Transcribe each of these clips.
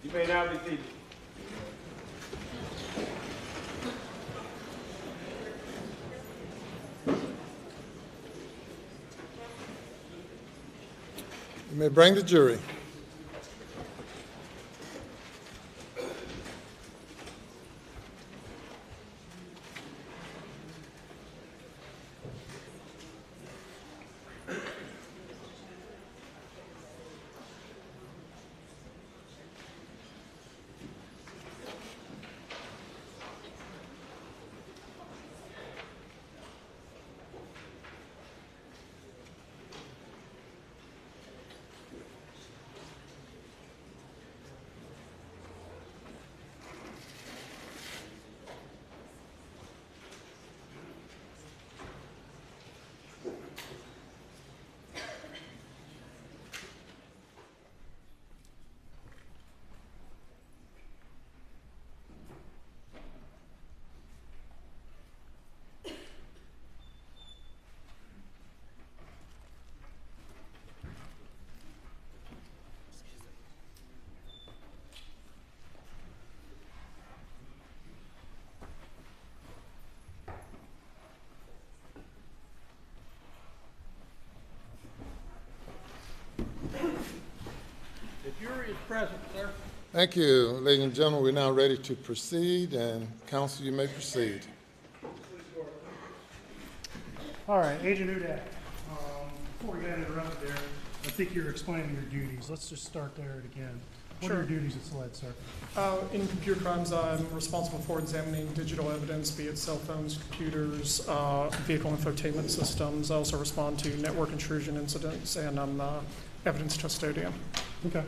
You may now be seated. You may bring the jury. The jury is present, sir. Thank you, ladies and gentlemen. We're now ready to proceed, and counsel, you may proceed. All right, Agent Murdaugh, before we got interrupted there, I think you're explaining your duties. Let's just start there again. What are your duties at SLED, sir? In computer crimes, I'm responsible for examining digital evidence, be it cell phones, computers, vehicle infotainment systems. I also respond to network intrusion incidents, and I'm evidence custodian. Okay.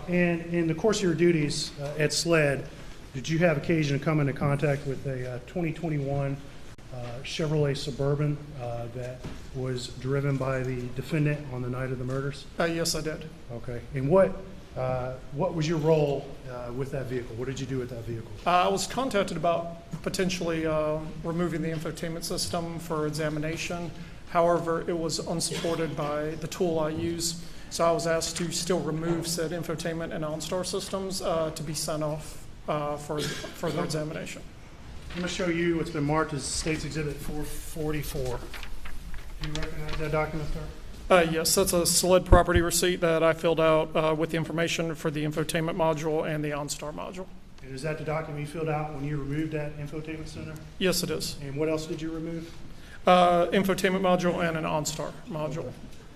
And in the course of your duties at SLED, did you have occasion to come into contact with a 2021 Chevrolet Suburban that was driven by the defendant on the night of the murders? Yes, I did. Okay. And what was your role with that vehicle? What did you do with that vehicle? I was contacted about potentially removing the infotainment system for examination. However, it was unsupported by the tool I use, so I was asked to still remove said infotainment and OnStar systems to be sent off for further examination. I'm going to show you what's been marked as State's Exhibit 444. Do you recognize that document, sir? Yes, that's a SLED property receipt that I filled out with the information for the infotainment module and the OnStar module. And is that the document you filled out when you removed that infotainment center? Yes, it is. And what else did you remove? Infotainment module and an OnStar module.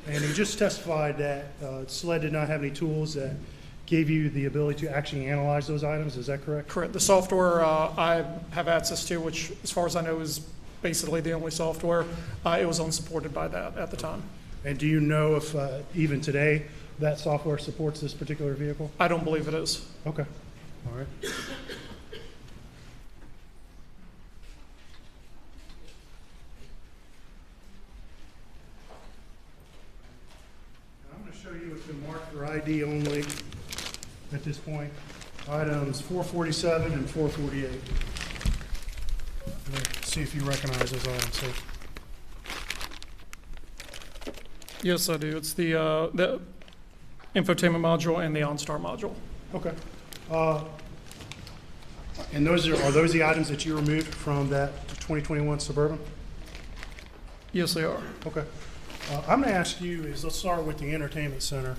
And you just testified that SLED did not have any tools that gave you the ability to actually analyze those items. Is that correct? Correct. The software I have access to, which as far as I know is basically the only software, it was unsupported by that at the time. And do you know if even today that software supports this particular vehicle? I don't believe it is. Okay. All right. I'm going to show you what's been marked for ID only at this point. Items 447 and 448. Let's see if you recognize those items, sir. Yes, I do. It's the infotainment module and the OnStar module. Okay. And are those the items that you removed from that 2021 Suburban? Yes, they are. Okay. I'm going to ask you let's start with the entertainment center.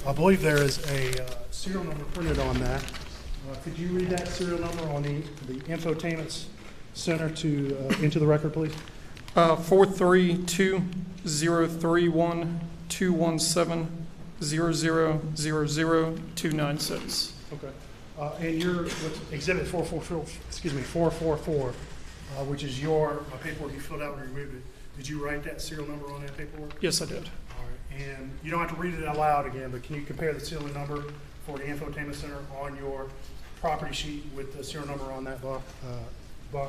I believe there is a serial number printed on that. Could you read that serial number on the infotainment center into the record, please? 432-031-217-0000-296. Okay. And your exhibit 444, which is your paperwork you filled out when you removed it. Did you write that serial number on that paperwork? Yes, I did. All right. And you don't have to read it out loud again, but can you compare the serial number for the infotainment center on your property sheet with the serial number on that box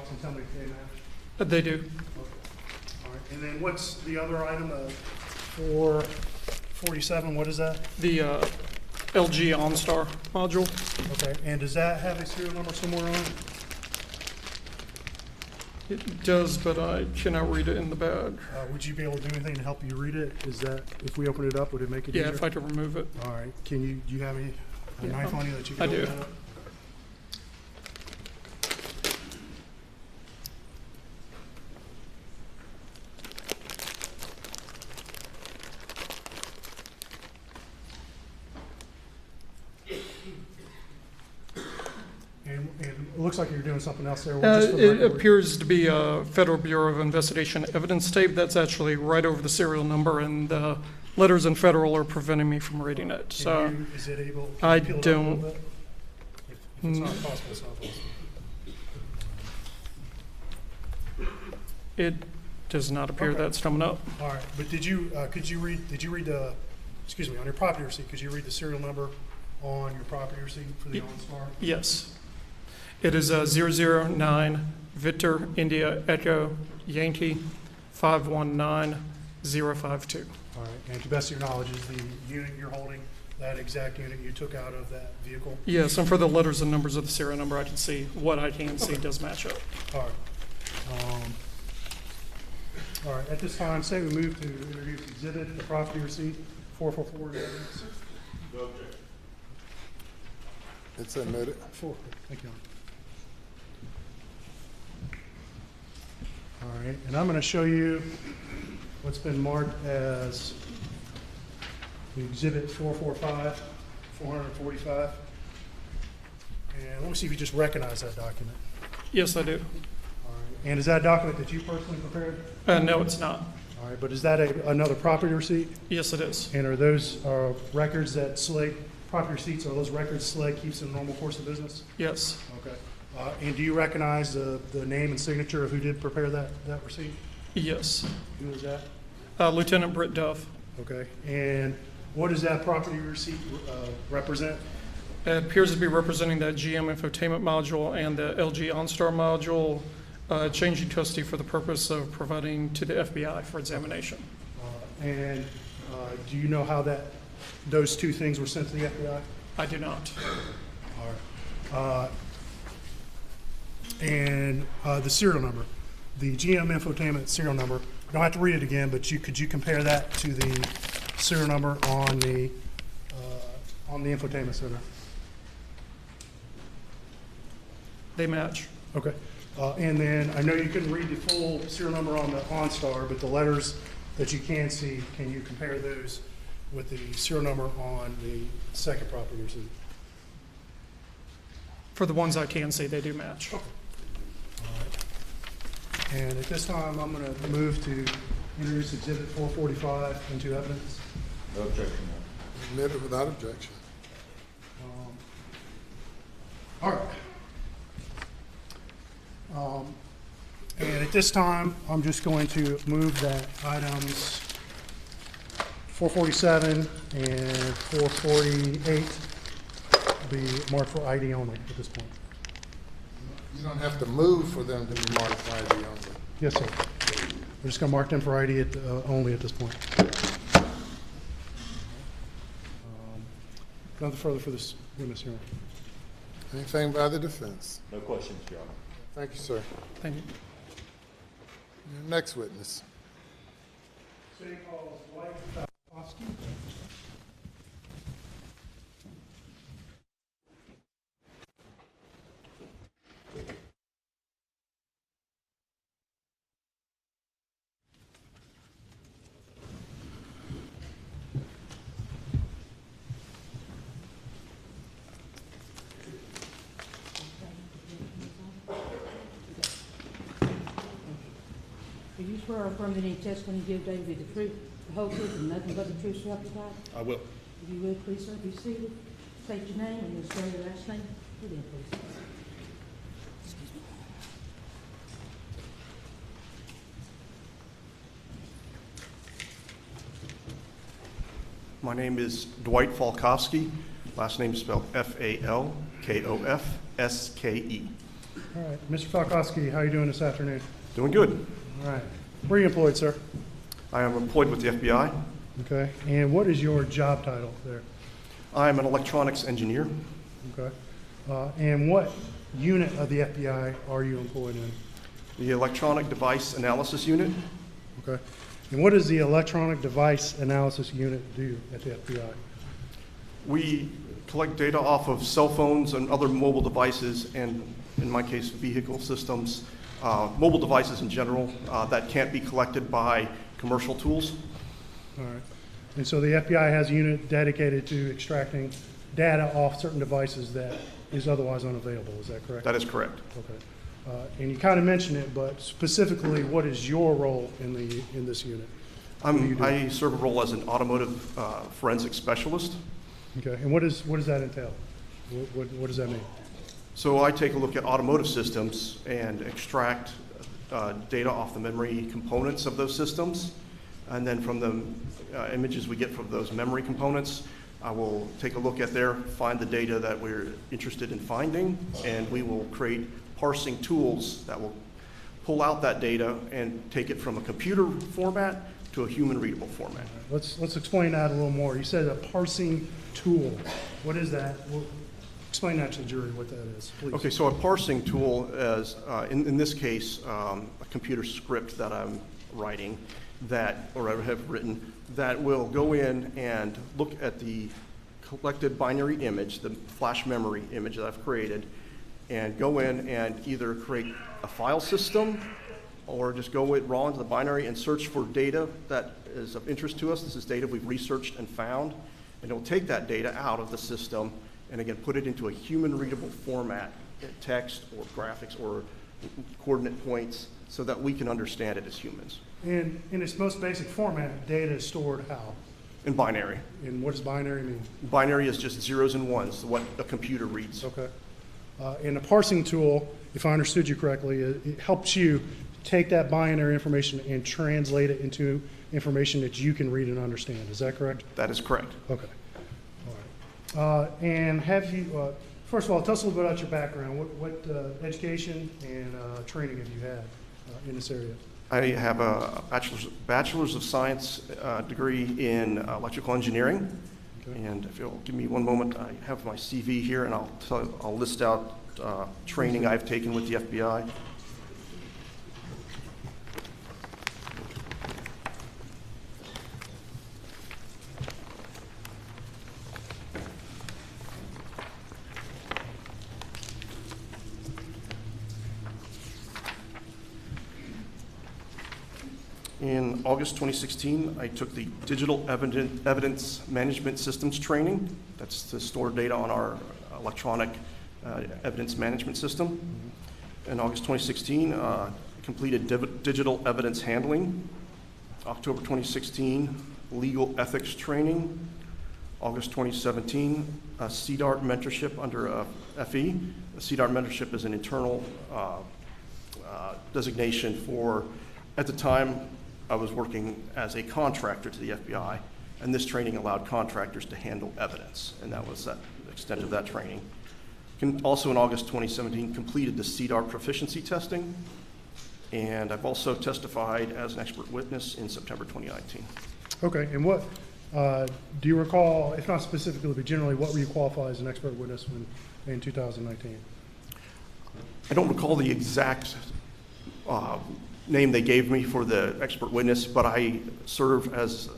and tell me if they match? They do. Okay. All right. And then what's the other item? 447, what is that? The LG OnStar module. Okay. And does that have a serial number somewhere on it? It does, but I cannot read it in the bag. Would you be able to do anything to help you read it? Is that, if we open it up, would it make it easier? Yeah, if I could remove it. All right. Do you have any a knife on you that you I can do. open that up? And it looks like you're doing something else there. Just for the It record, appears to be a Federal Bureau of Investigation evidence tape. That's actually right over the serial number, and the letters in federal are preventing me from reading it. So is it able? I can you peel it up a little don't- bit? If it's not possible, it's not possible. it does not appear Okay. that's coming up. All right, but did you read the, excuse me, on your property receipt, could you read the serial number on your property receipt for the OnStar? Yes. It is 009 Victor India Echo Yankee 519052. All right, and to the best of your knowledge, is the unit you're holding that exact unit you took out of that vehicle? Yes, and for the letters and numbers of the serial number, I can see what I can see does match up. All right. All right, at this time, say we move to introduce exhibit, the property receipt, 444 to evidence. It's admitted. Thank you. All right, and I'm going to show you what's been marked as the exhibit 445, 445. And let me see if you just recognize that document. Yes, I do. All right, and is that a document that you personally prepared? No, it's not. All right, but is that another property receipt? Yes, it is. And are those records that SLEG, property receipts, are those records SLEG keeps in the normal course of business? Yes. Okay. And do you recognize the name and signature of who did prepare that receipt? Yes. Who is that? Lieutenant Britt Dove. Okay. And what does that property receipt represent? It appears to be representing that GM infotainment module and the LG OnStar module, changing custody for the purpose of providing to the FBI for examination. And do you know how those two things were sent to the FBI? I do not. All right. And the serial number, the GM infotainment serial number, you don't have to read it again, but could you compare that to the serial number on the infotainment center? They match. Okay. And then I know you couldn't read the full serial number on the OnStar, but the letters that you can see, can you compare those with the serial number on the second property receipt? For the ones I can see, they do match. And at this time, I'm going to move to introduce Exhibit 445 into evidence. No objection. Admitted without objection. All right. And at this time, I'm just going to move that items 447 and 448 be marked for ID only at this point. You don't have to move for them to be marked by ID only. Yes, sir. We're just going to mark them for ID only at this point. Nothing further for this witness hearing. Anything by the defense? No questions, Your Honor. Thank you, sir. Thank you. Your next witness. City calls Dwight Falkowski. Do you swear or affirm that any testimony you give today will be the truth, the whole truth, and nothing but the truth, so help you God? I will. If you will, please, sir, be seated. State your name and spell your last name. Begin, please. My name is Dwight Falkowski. Last name is spelled Falkofske. All right, Mr. Falkowski, how are you doing this afternoon? Doing good. All right. Where are you employed, sir? I am employed with the FBI. Okay. And what is your job title there? I am an electronics engineer. Okay. And what unit of the FBI are you employed in? The Electronic Device Analysis Unit. Okay. And what does the electronic device analysis unit do at the FBI? We collect data off of cell phones and other mobile devices, and in my case, vehicle systems, mobile devices in general, that can't be collected by commercial tools. All right. And so the FBI has a unit dedicated to extracting data off certain devices that is otherwise unavailable. Is that correct? That is correct. Okay. And you kind of mentioned it, but specifically, what is your role in this unit? What do you do? I serve a role as an automotive forensic specialist. Okay. And what does that entail? What does that mean? So I take a look at automotive systems and extract data off the memory components of those systems. And then from the images we get from those memory components, I will take a look at there, find the data that we're interested in finding, and we will create parsing tools that will pull out that data and take it from a computer format to a human readable format. Let's explain that a little more. You said a parsing tool. What is that? Explain that to the jury what that is, please. Okay, so a parsing tool is, in this case, a computer script that I'm writing or I have written that will go in and look at the collected binary image, the flash memory image that I've created, and go in and either create a file system or just go raw into the binary and search for data that is of interest to us. This is data we've researched and found, and it'll take that data out of the system and again put it into a human readable format, text or graphics or coordinate points, so that we can understand it as humans. And in its most basic format, data is stored how? In binary. And what does binary mean? Binary is just zeros and ones, what a computer reads. Okay. And a parsing tool, if I understood you correctly, it helps you take that binary information and translate it into information that you can read and understand. Is that correct? That is correct. Okay. All right. And have you, first of all, tell us a little bit about your background. What education and training have you had in this area? I have a bachelor's of science degree in electrical engineering. Okay. And if you'll give me one moment, I have my CV here, and I'll list out training I've taken with the FBI. In August 2016, I took the Digital Evidence Management Systems training. That's to store data on our electronic evidence management system. In August 2016, completed digital evidence handling. October 2016, legal ethics training. August 2017, CDART mentorship under FE. CDART mentorship is an internal designation for, at the time, I was working as a contractor to the FBI, and this training allowed contractors to handle evidence, and that was the extent of that training. Also in August 2017, completed the CDART proficiency testing, and I've also testified as an expert witness in September 2019. Okay, and what, do you recall, if not specifically, but generally, what were you qualified as an expert witness in 2019? I don't recall the exact name they gave me for the expert witness, but I serve as,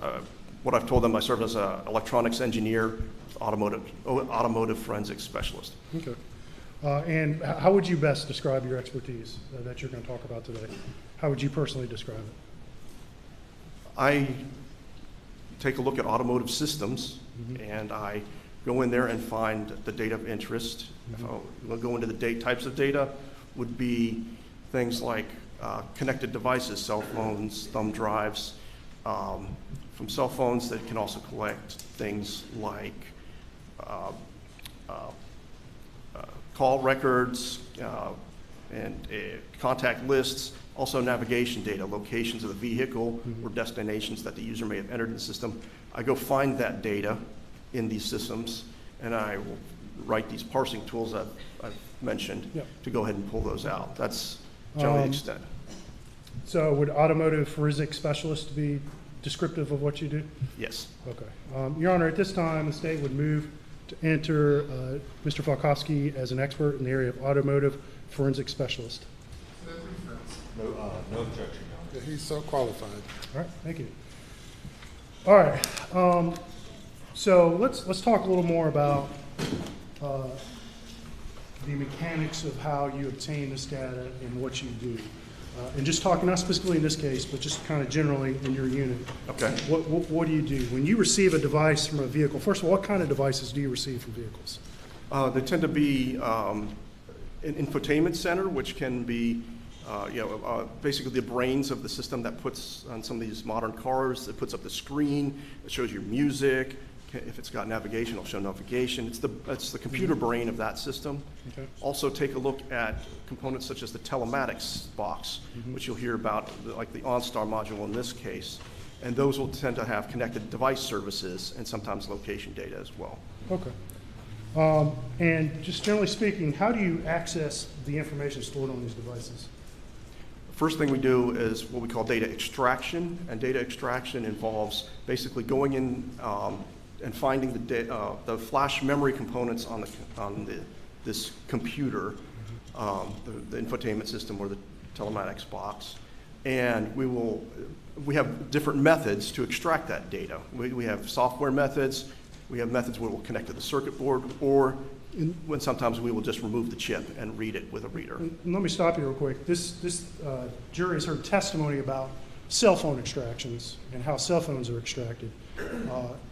what I've told them, I serve as an electronics engineer, automotive forensics specialist. Okay. And how would you best describe your expertise that you're going to talk about today? How would you personally describe it? I take a look at automotive systems, and I go in there and find the data of interest. If I'll go into the types of data, would be things like connected devices, cell phones, thumb drives. From cell phones, that can also collect things like call records and contact lists, also navigation data, locations of the vehicle or destinations that the user may have entered in the system. I go find that data in these systems, and I will write these parsing tools that I've mentioned to go ahead and pull those out. That's generally the extent. So would automotive forensic specialist be descriptive of what you do? Yes. Okay. Your Honor, at this time, the state would move to enter Mr. Falkowski as an expert in the area of automotive forensic specialist. No objection, Your Honor. Yeah, he's so qualified. All right, thank you. All right, so let's talk a little more about the mechanics of how you obtain this data and what you do. And just talking, not specifically in this case, but just kind of generally in your unit. Okay. What do you do? When you receive a device from a vehicle, first of all, what kind of devices do you receive from vehicles? They tend to be an infotainment center, which can be basically the brains of the system that puts on some of these modern cars. It puts up the screen, it shows your music. If it's got navigation, it'll show navigation. It's the computer brain of that system. Okay. Also take a look at components such as the telematics box, which you'll hear about, like the OnStar module in this case. And those will tend to have connected device services and sometimes location data as well. Okay. And just generally speaking, how do you access the information stored on these devices? First thing we do is what we call data extraction, and data extraction involves basically going in and finding the flash memory components on this computer, the infotainment system or the telematics box, and we have different methods to extract that data. We have software methods. We have methods where we'll connect to the circuit board, or when sometimes we will just remove the chip and read it with a reader. And let me stop you real quick. This jury has heard testimony about cell phone extractions and how cell phones are extracted.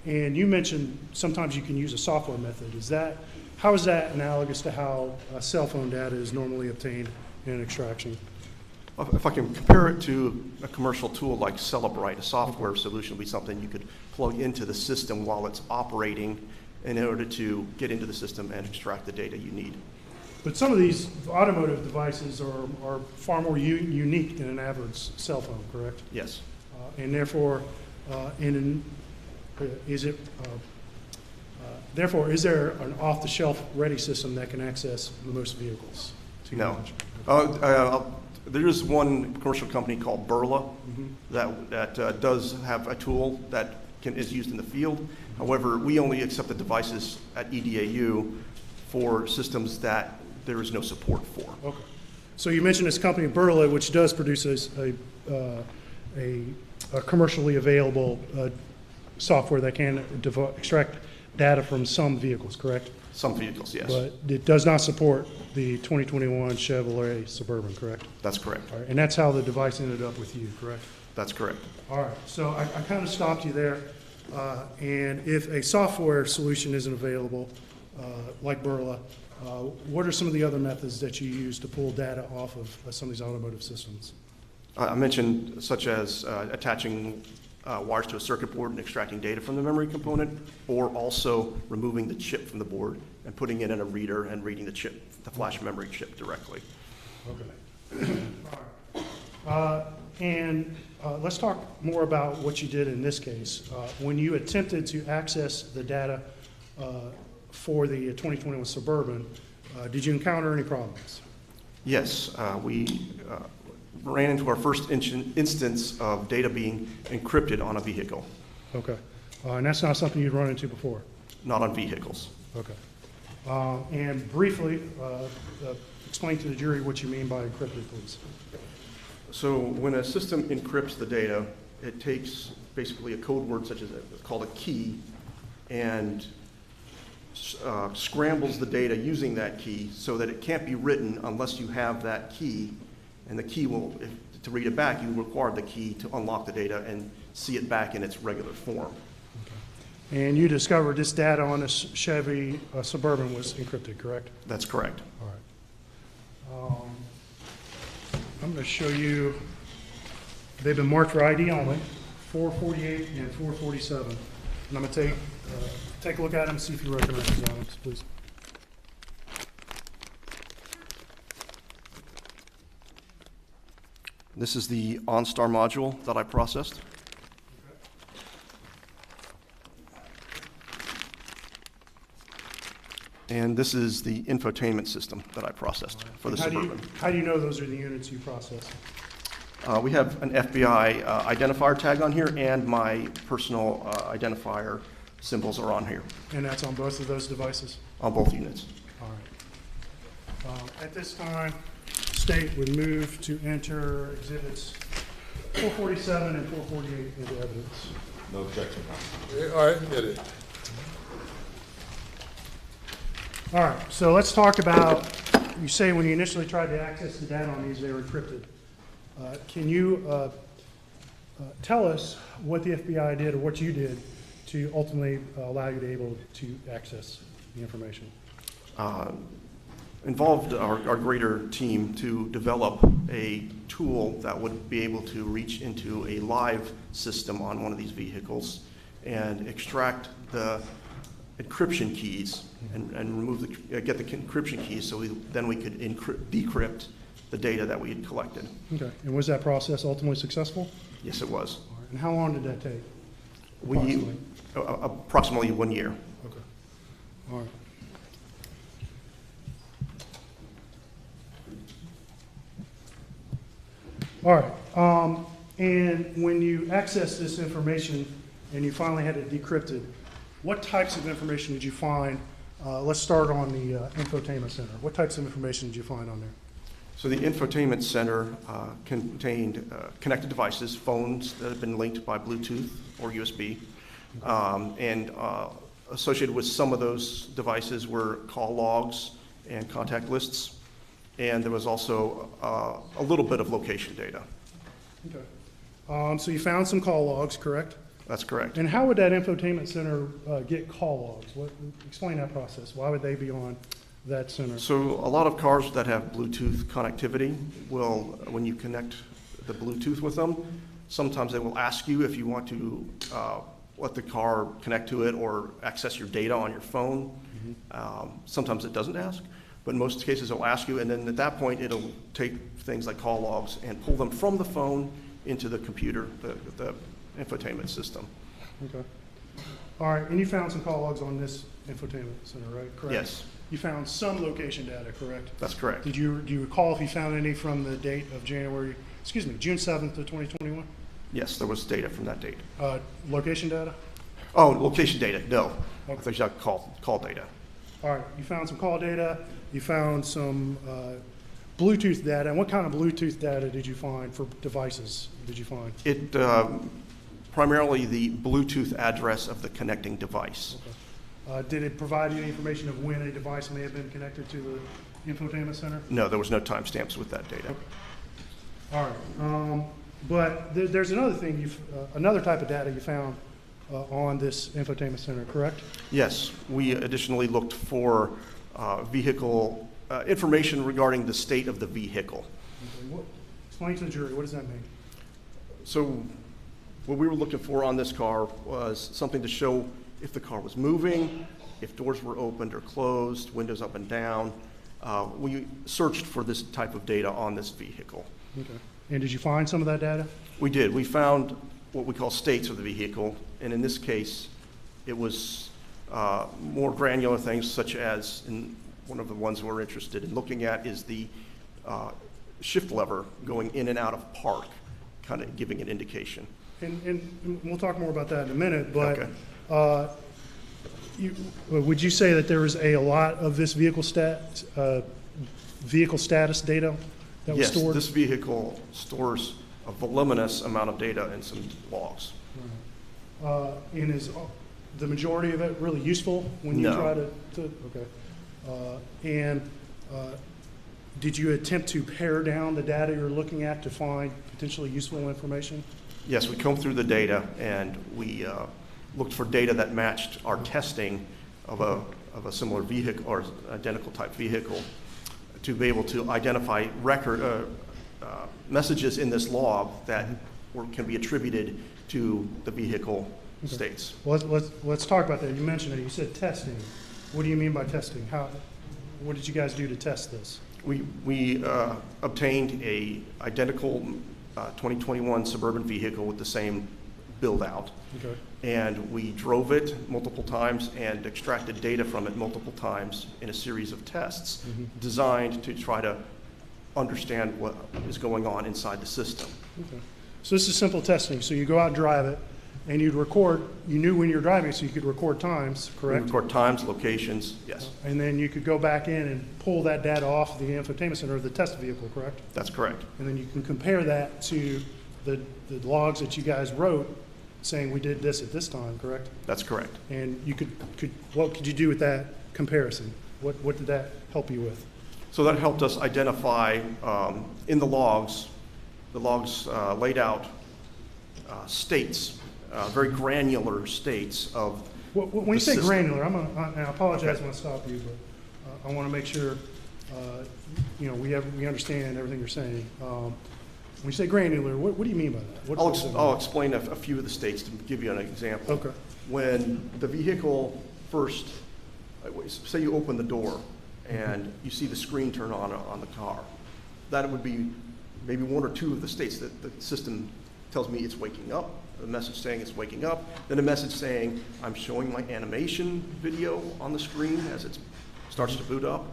And you mentioned sometimes you can use a software method. How is that analogous to how cell phone data is normally obtained in an extraction? If I can compare it to a commercial tool like Celebrite, a software solution would be something you could plug into the system while it's operating in order to get into the system and extract the data you need. But some of these automotive devices are far more unique than an average cell phone, correct? Yes. And therefore, therefore, is there an off-the-shelf ready system that can access most vehicles? To your knowledge? There is one commercial company called Burla that does have a tool that is used in the field. However, we only accept the devices at EDAU for systems that there is no support for. Okay. So you mentioned this company Burla, which does produce a commercially available software that can extract data from some vehicles, correct? Some vehicles, yes. But it does not support the 2021 Chevrolet Suburban, correct? That's correct. All right. And that's how the device ended up with you, correct? That's correct. All right. So I kind of stopped you there. And if a software solution isn't available, like Burla, what are some of the other methods that you use to pull data off of some of these automotive systems? I mentioned such as attaching wires to a circuit board and extracting data from the memory component, or also removing the chip from the board and putting it in a reader and reading the chip, the flash memory chip directly. Okay. All right. Let's talk more about what you did in this case. When you attempted to access the data for the 2021 Suburban, did you encounter any problems? Yes, we ran into our first instance of data being encrypted on a vehicle. Okay. And that's not something you'd run into before? Not on vehicles. Okay. And briefly, explain to the jury what you mean by encrypted, please. So when a system encrypts the data, it takes basically a code word such as called a key and scrambles the data using that key so that it can't be written unless you have that key. And the key will, to read it back, you require the key to unlock the data and see it back in its regular form. Okay. And you discovered this data on this Chevy Suburban was encrypted, correct? That's correct. All right. I'm going to show you, they've been marked for ID only, 448 and 447. And I'm going to take a look at them and see if you recognize these items, please. This is the OnStar module that I processed. And this is the infotainment system that I processed for the Suburban. How do you know those are the units you processed? We have an FBI identifier tag on here, and my personal identifier symbols are on here. And that's on both of those devices? On both units. All right. At this time, State would move to enter exhibits 447 and 448 into evidence. No objection. All right, get it. All right, so let's talk about, you say when you initially tried to access the data on these, they were encrypted. Can you tell us what the FBI did or what you did to ultimately allow you to be able to access the information? Involved our greater team to develop a tool that would be able to reach into a live system on one of these vehicles and extract the encryption keys and remove get the encryption keys so then we could decrypt the data that we had collected. Okay, and was that process ultimately successful? Yes, it was. All right. And how long did that take? Approximately 1 year. Okay, all right. All right, and when you accessed this information and you finally had it decrypted, what types of information did you find? Let's start on the infotainment center. What types of information did you find on there? So the infotainment center contained connected devices, phones that had been linked by Bluetooth or USB, and associated with some of those devices were call logs and contact lists. And there was also a little bit of location data. Okay. So you found some call logs, correct? That's correct. And how would that infotainment center get call logs? Explain that process. Why would they be on that center? So a lot of cars that have Bluetooth connectivity will, when you connect the Bluetooth with them, sometimes they will ask you if you want to let the car connect to it or access your data on your phone. Mm-hmm. Sometimes it doesn't ask. But in most cases, it'll ask you, and then at that point, it'll take things like call logs and pull them from the phone into the computer, the infotainment system. Okay. All right, and you found some call logs on this infotainment center, right? Correct? Yes. You found some location data, correct? That's correct. Do you recall if you found any from the date of June 7th of 2021? Yes, there was data from that date. Location data? Oh, location data, no. Okay. I thought you said call data. All right, you found some call data, you found some Bluetooth data, and what kind of Bluetooth data did you find for devices did you find? It primarily the Bluetooth address of the connecting device. Okay. Did it provide you any information of when a device may have been connected to the infotainment center? No, there was no timestamps with that data. Okay. All right, but there's another thing, another type of data you found on this infotainment center, correct? Yes, we additionally looked for vehicle information regarding the state of the vehicle. Okay. Explain to the jury, what does that mean? So what we were looking for on this car was something to show if the car was moving, if doors were opened or closed, windows up and down. We searched for this type of data on this vehicle. Okay. And did you find some of that data? We did. We found what we call states of the vehicle, and in this case, it was more granular things, such as, in one of the ones we're interested in looking at is the shift lever going in and out of park, kind of giving an indication. And we'll talk more about that in a minute, but Okay. Would you say that there was a lot of this vehicle status data that was stored? Yes, this vehicle stores a voluminous amount of data in some logs. And is the majority of it really useful when you No. try to okay. Did you attempt to pare down the data you're looking at to find potentially useful information? Yes, we combed through the data and we looked for data that matched our testing of a similar vehicle or identical type vehicle to be able to identify messages in this log that can be attributed to the vehicle states. Well, let's talk about that. You mentioned it. You said testing. What do you mean by testing? What did you guys do to test this? We obtained a identical 2021 Suburban vehicle with the same build out. Okay. And we drove it multiple times and extracted data from it multiple times in a series of tests designed to try to understand what is going on inside the system. Okay. So this is simple testing. So you go out and drive it, and you'd record, you knew when you were driving, so you could record times, correct? We record times, locations, yes. And then you could go back in and pull that data off the infotainment center of the test vehicle, correct? That's correct. And then you can compare that to the logs that you guys wrote saying we did this at this time, correct? That's correct. And you what could you do with that comparison? What did that help you with? So that helped us identify in the logs laid out states, very granular states of. When you say system. granular, I apologize Okay. when I stop you, but I want to make sure we understand everything you're saying. When you say granular, what do you mean by that? What does that mean? I'll explain a few of the states to give you an example. Okay. When the vehicle first, say you open the door and you see the screen turn on the car, that would be maybe one or two of the states that the system tells me it's waking up, a message saying it's waking up, then a message saying I'm showing my animation video on the screen as it starts to boot up,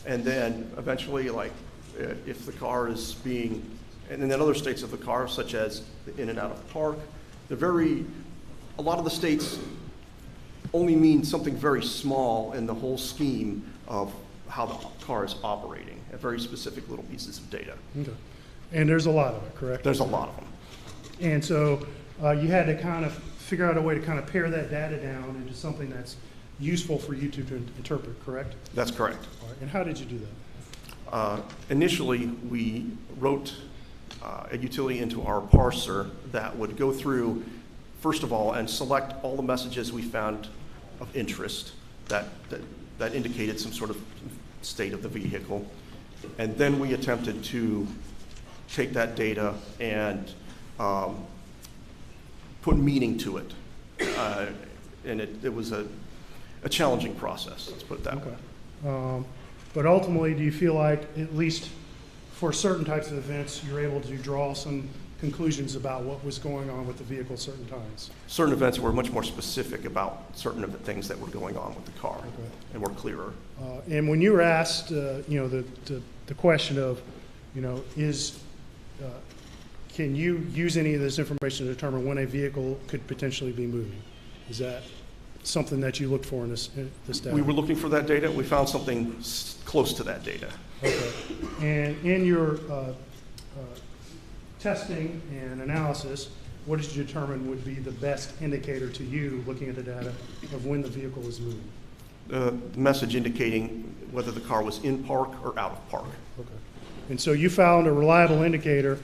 and then eventually, like, if the car is being, and then other states of the car, such as the in and out of park, a lot of the states only mean something very small in the whole scheme of how the car is operating, at very specific little pieces of data. Okay. And there's a lot of it, correct? There's a lot of them. And so you had to kind of figure out a way to kind of pare that data down into something that's useful for you to interpret, correct? That's correct. All right. And how did you do that? Initially, we wrote a utility into our parser that would go through, first of all, and select all the messages we found of interest that indicated some sort of state of the vehicle. And then we attempted to take that data and put meaning to it. And it was a challenging process, let's put it that way. But ultimately, do you feel like, at least for certain types of events, you're able to draw some conclusions about what was going on with the vehicle certain times? Certain events were much more specific about certain of the things that were going on with the car, and were clearer. And when you were asked, the question of, can you use any of this information to determine when a vehicle could potentially be moving? Is that something that you looked for in this data? We were looking for that data. We found something close to that data. Okay. And in your testing and analysis, what did you determine would be the best indicator to you, looking at the data, of when the vehicle is moving? The message indicating whether the car was in park or out of park. Okay. And so you found a reliable indicator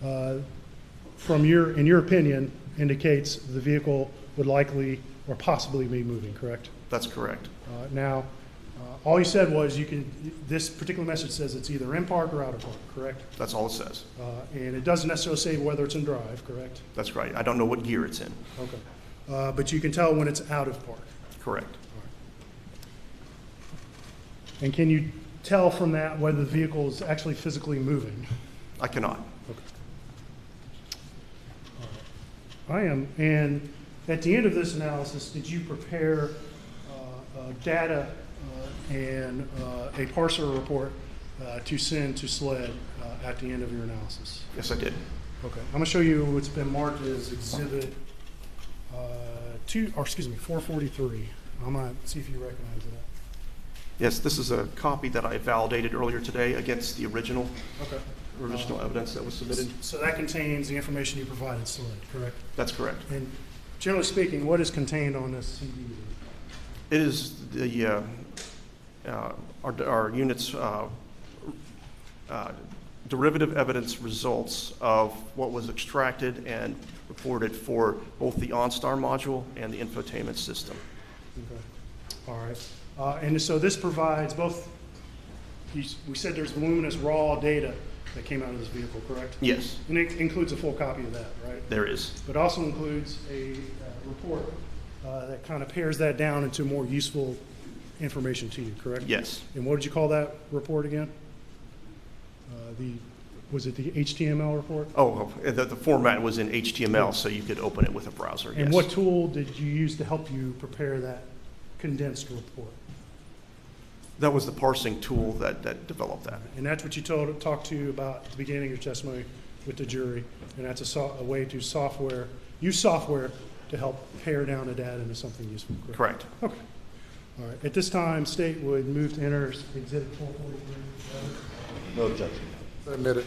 in your opinion, indicates the vehicle would likely or possibly be moving, correct? That's correct. Now, all you said was this particular message says it's either in park or out of park, correct? That's all it says. And it doesn't necessarily say whether it's in drive, correct? That's right. I don't know what gear it's in. Okay. But you can tell when it's out of park. Correct. And can you tell from that whether the vehicle is actually physically moving? I cannot. Okay. I am. And at the end of this analysis, did you prepare data and a parser report to send to SLED at the end of your analysis? Yes, I did. Okay. I'm going to show you what's been marked as Exhibit 443. I'm going to see if you recognize that. Yes, this is a copy that I validated earlier today against the original evidence that was submitted. So that contains the information you provided SLED, correct? That's correct. And generally speaking, what is contained on this CD? It is the our unit's derivative evidence results of what was extracted and reported for both the OnStar module and the infotainment system. Okay. All right. And so this provides both, we said there's voluminous raw data that came out of this vehicle, correct? Yes, And it includes a full copy of that, right? there is. But also includes a report that kind of pares that down into more useful information to you, correct? Yes. And what did you call that report again? Was it the HTML report? Oh, the format was in HTML, so you could open it with a browser, yes. And what tool did you use to help you prepare that condensed report? That was the parsing tool that developed that. And that's what you talked to about at the beginning of your testimony with the jury, and that's a way to use software to help pare down the data into something useful, correct? Correct. Okay. All right. At this time, State would move to enter Exhibit 443. No objection. Admitted.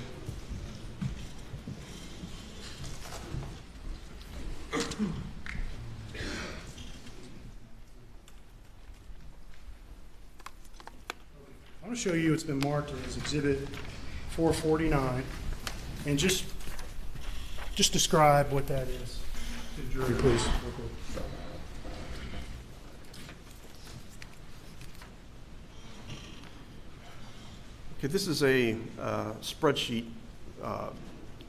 show you it's been marked as Exhibit 449, and just describe what that is to the jury, please. Okay, this is a spreadsheet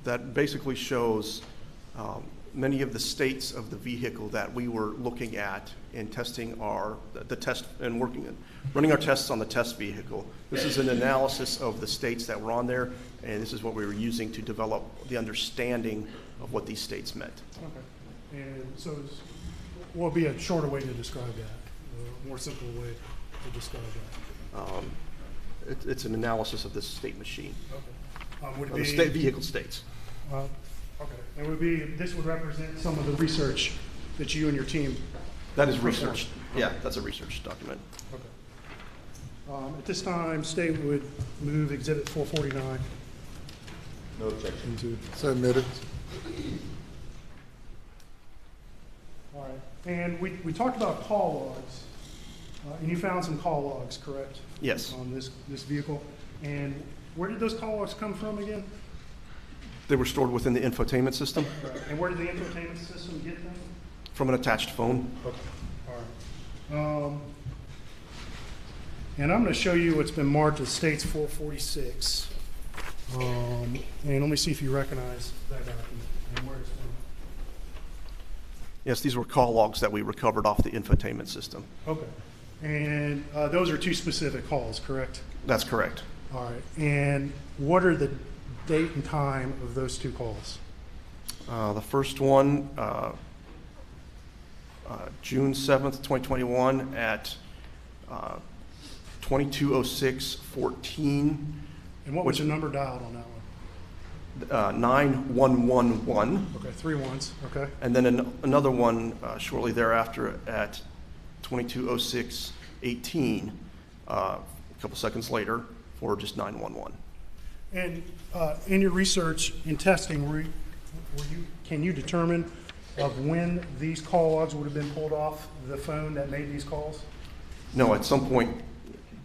that basically shows many of the states of the vehicle that we were looking at in testing the test and running our tests on the test vehicle. This is an analysis of the states that were on there, and this is what we were using to develop the understanding of what these states meant. Okay. And so what would be a shorter way to describe that, a more simple way to describe that? It's an analysis of this state machine, Okay. Would it of the be, state vehicle states. okay. And this would represent some of the research that you and your team. That is research. Yeah, that's a research document. Okay. At this time, state would move Exhibit 449. No objection. So admitted. All right. And we talked about call logs, and you found some call logs, correct? Yes. On this vehicle. And where did those call logs come from again? They were stored within the infotainment system And where did the infotainment system get them? from an attached phone. Okay. All right. And I'm going to show you what's been marked as States 446. And let me see if you recognize that document and where it's from. Yes, these were call logs that we recovered off the infotainment system. Okay. And those are two specific calls, correct? That's correct. All right. And what are the date and time of those two calls? The first one, June 7th, 2021 at 22:06:14. And what was the number dialed on that one? 9111. Okay, 3 ones. Okay. And then another one shortly thereafter at 22:06:18, a couple seconds later, for just 911. And in your research and testing, can you determine of when these call logs would have been pulled off the phone that made these calls? No, at some point,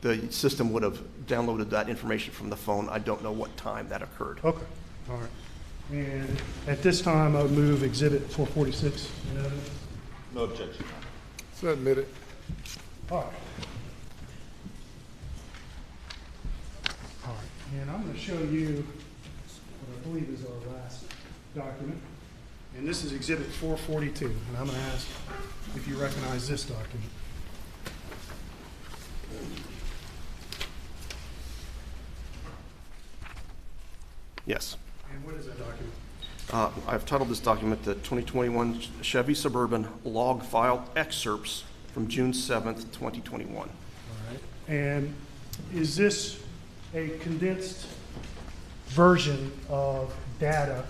the system would have downloaded that information from the phone. I don't know what time that occurred. Okay, all right. And at this time, I would move Exhibit 446. No objection. So admitted. All right. All right, and I'm going to show you what I believe is our last document. And this is Exhibit 442, and I'm going to ask if you recognize this document. Yes. And what is that document? I've titled this document the 2021 Chevy Suburban Log File Excerpts from June 7th, 2021. All right. And is this a condensed version of data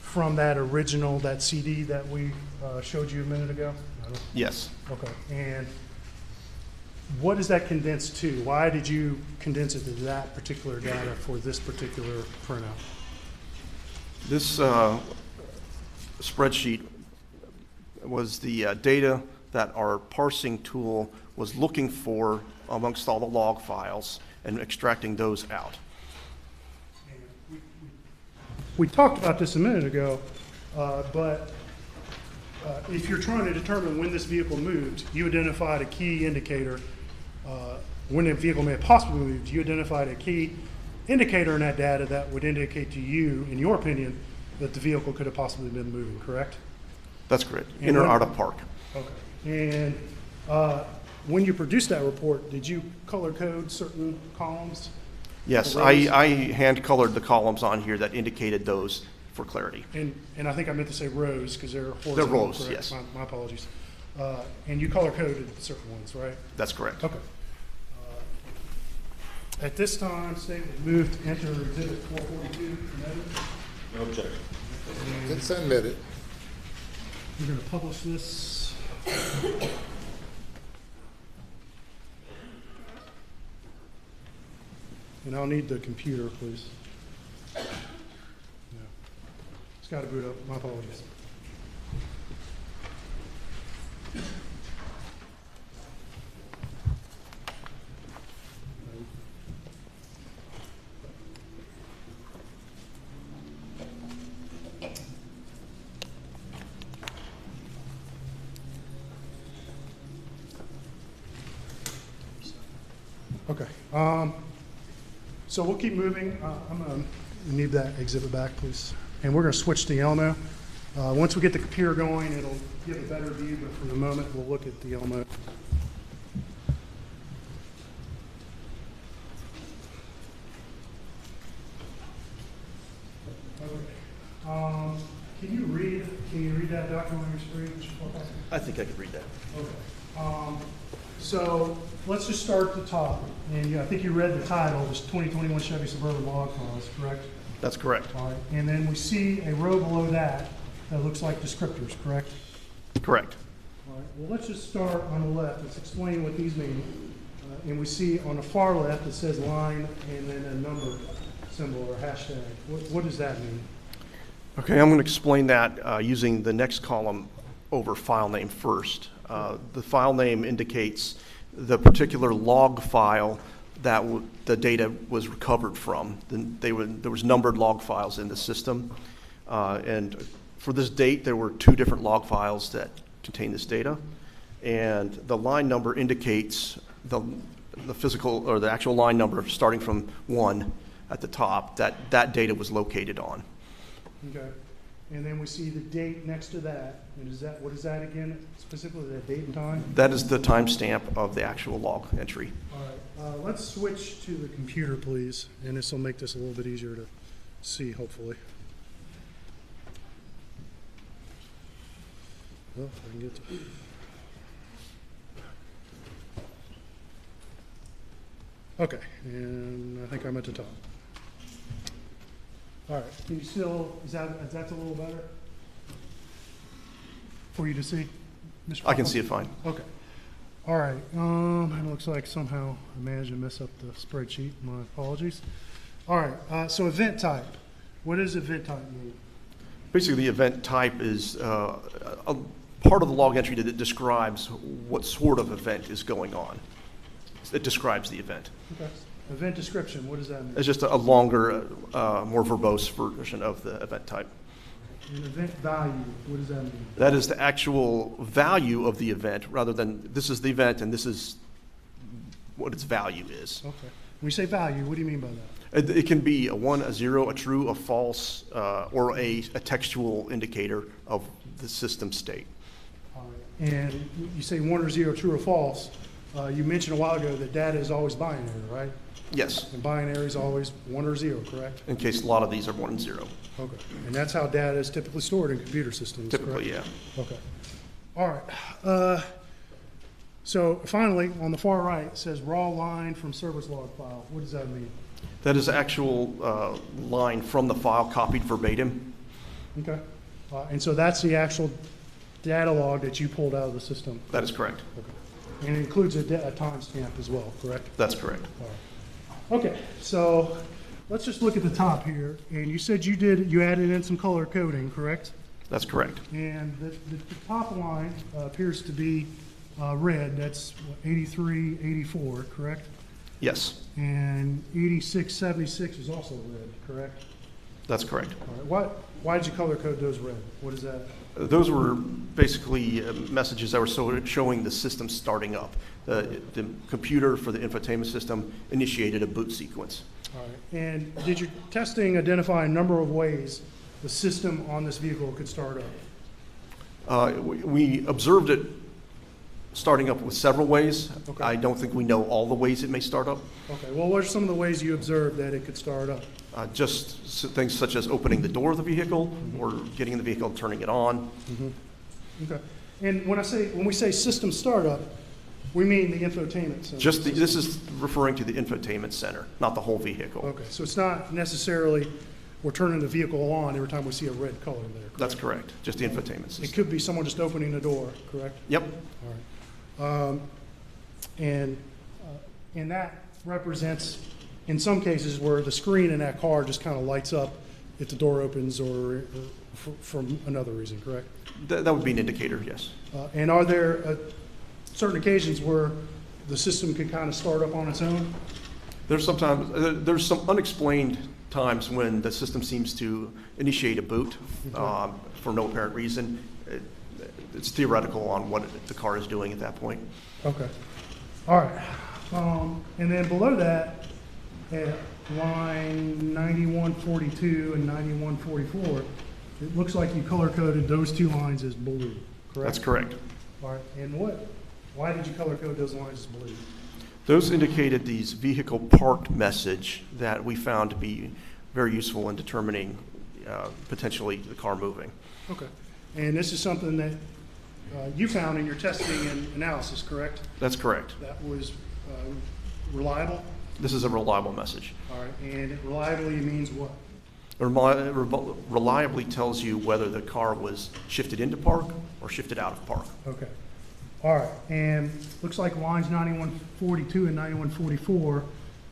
from that original, that CD that we showed you a minute ago? Yes. Okay. And what is that condensed to? Why did you condense it to that particular data for this particular printout? This spreadsheet was the data that our parsing tool was looking for amongst all the log files and extracting those out. We talked about this a minute ago, but if you're trying to determine when this vehicle moved, you identified a key indicator. When the vehicle may have possibly moved, you identified a key indicator in that data that would indicate to you, in your opinion, that the vehicle could have possibly been moving, correct? That's correct. And In or when- out of park. Okay. And when you produced that report, did you color code certain columns? Yes, The rows? I hand colored the columns on here that indicated those for clarity. And I think I meant to say rows because they're horizontal. They're rows, correct? yes. My apologies. And you color coded certain ones, right? That's correct. Okay. At this time, state would move to enter Exhibit 442. No objection. It's admitted. We're going to publish this. And I'll need the computer, please. No. It's got to boot up. My apologies. So we'll keep moving. I'm going to need that exhibit back, please. And we're going to switch to Elmo. Once we get the computer going, it'll give a better view, but for the moment, we'll look at the Elmo. Okay. Can you read that document on your screen, Mr. Forecastle? I think I could read that. Okay. So let's just start at the top. And I think you read the title, this 2021 Chevy Suburban log files, correct? That's correct. All right. And then we see a row below that that looks like descriptors, correct? Correct. All right. Well, let's just start on the left. Let's explain what these mean. And we see on the far left it says line and then a number symbol or hashtag. What does that mean? Okay, I'm going to explain that using the next column over file name first. The file name indicates the particular log file that the data was recovered from. There was numbered log files in the system. And for this date, there were 2 different log files that contain this data. And the line number indicates the physical or the actual line number starting from 1 at the top that data was located on. Okay. And then we see the date next to that. And what is that again? Specifically, that date and time? That is the timestamp of the actual log entry. All right. Let's switch to the computer, please. And this will make this a little bit easier to see, hopefully. Well, if I can get to... Okay, and I think I'm at the top. All right, can you still, is that a little better for you to see, Mr. I can Papa? see it fine. Okay. All right, it looks like somehow I managed to mess up the spreadsheet. My apologies. All right, so event type. What does event type mean? Basically, the event type is a part of the log entry that describes what sort of event is going on. It describes the event. Okay. Event description, what does that mean? It's just a longer, more verbose version of the event type. And event value, what does that mean? That is the actual value of the event, rather than this is the event and this is what its value is. Okay. When you say value, what do you mean by that? It can be a 1, a 0, a true, a false, or a textual indicator of the system state. All right. And you say 1 or 0, true or false. You mentioned a while ago that data is always binary, right? Yes, And binary is always 1 or 0, correct? in case a lot of these are 1 and 0. Okay. And that's how data is typically stored in computer systems, Typically, correct? yeah. Okay. All right. So finally, on the far right, it says raw line from service log file. What does that mean? That is actual line from the file copied verbatim. Okay. And so that's the actual data log that you pulled out of the system. That is correct. Okay. And it includes a timestamp as well, correct? That's correct. All right. Okay, so let's just look at the top here. And you said you added in some color coding, correct? That's correct. And the top line appears to be red. That's 83, 84, correct? Yes, And 86, 76 is also red, correct? that's correct. All right. Why did you color code those red? What is that? Those were basically messages that were showing the system starting up. The computer for the infotainment system initiated a boot sequence. All right. And did your testing identify a number of ways the system on this vehicle could start up? We observed it starting up with several ways. Okay. I don't think we know all the ways it may start up. Okay. Well, what are some of the ways you observed that it could start up? Things such as opening the door of the vehicle or getting in the vehicle and turning it on. Okay. And when we say system startup, we mean the infotainment center. This is referring to the infotainment center, not the whole vehicle. Okay. So it's not necessarily we're turning the vehicle on every time we see a red color there. Correct? That's correct. Just the infotainment It system. could be someone just opening the door, correct? Yep. All right. And that represents, in some cases, where the screen in that car just kind of lights up if the door opens or for another reason, correct? That would be an indicator, yes. And are there certain occasions where the system can kind of start up on its own? There's some unexplained times when the system seems to initiate a boot for no apparent reason. It's theoretical on what the car is doing at that point. Okay. All right. And then below that, at line 9142 and 9144, it looks like you color-coded those two lines as blue, correct? That's correct. All right, and why did you color-code those lines as blue? Those indicated these vehicle parked message that we found to be very useful in determining potentially the car moving. Okay. And this is something that you found in your testing and analysis, correct? That's correct. That was reliable? This is a reliable message. All right, and it reliably means what? Reliably tells you whether the car was shifted into park or shifted out of park. Okay. All right, and looks like lines 9142 and 9144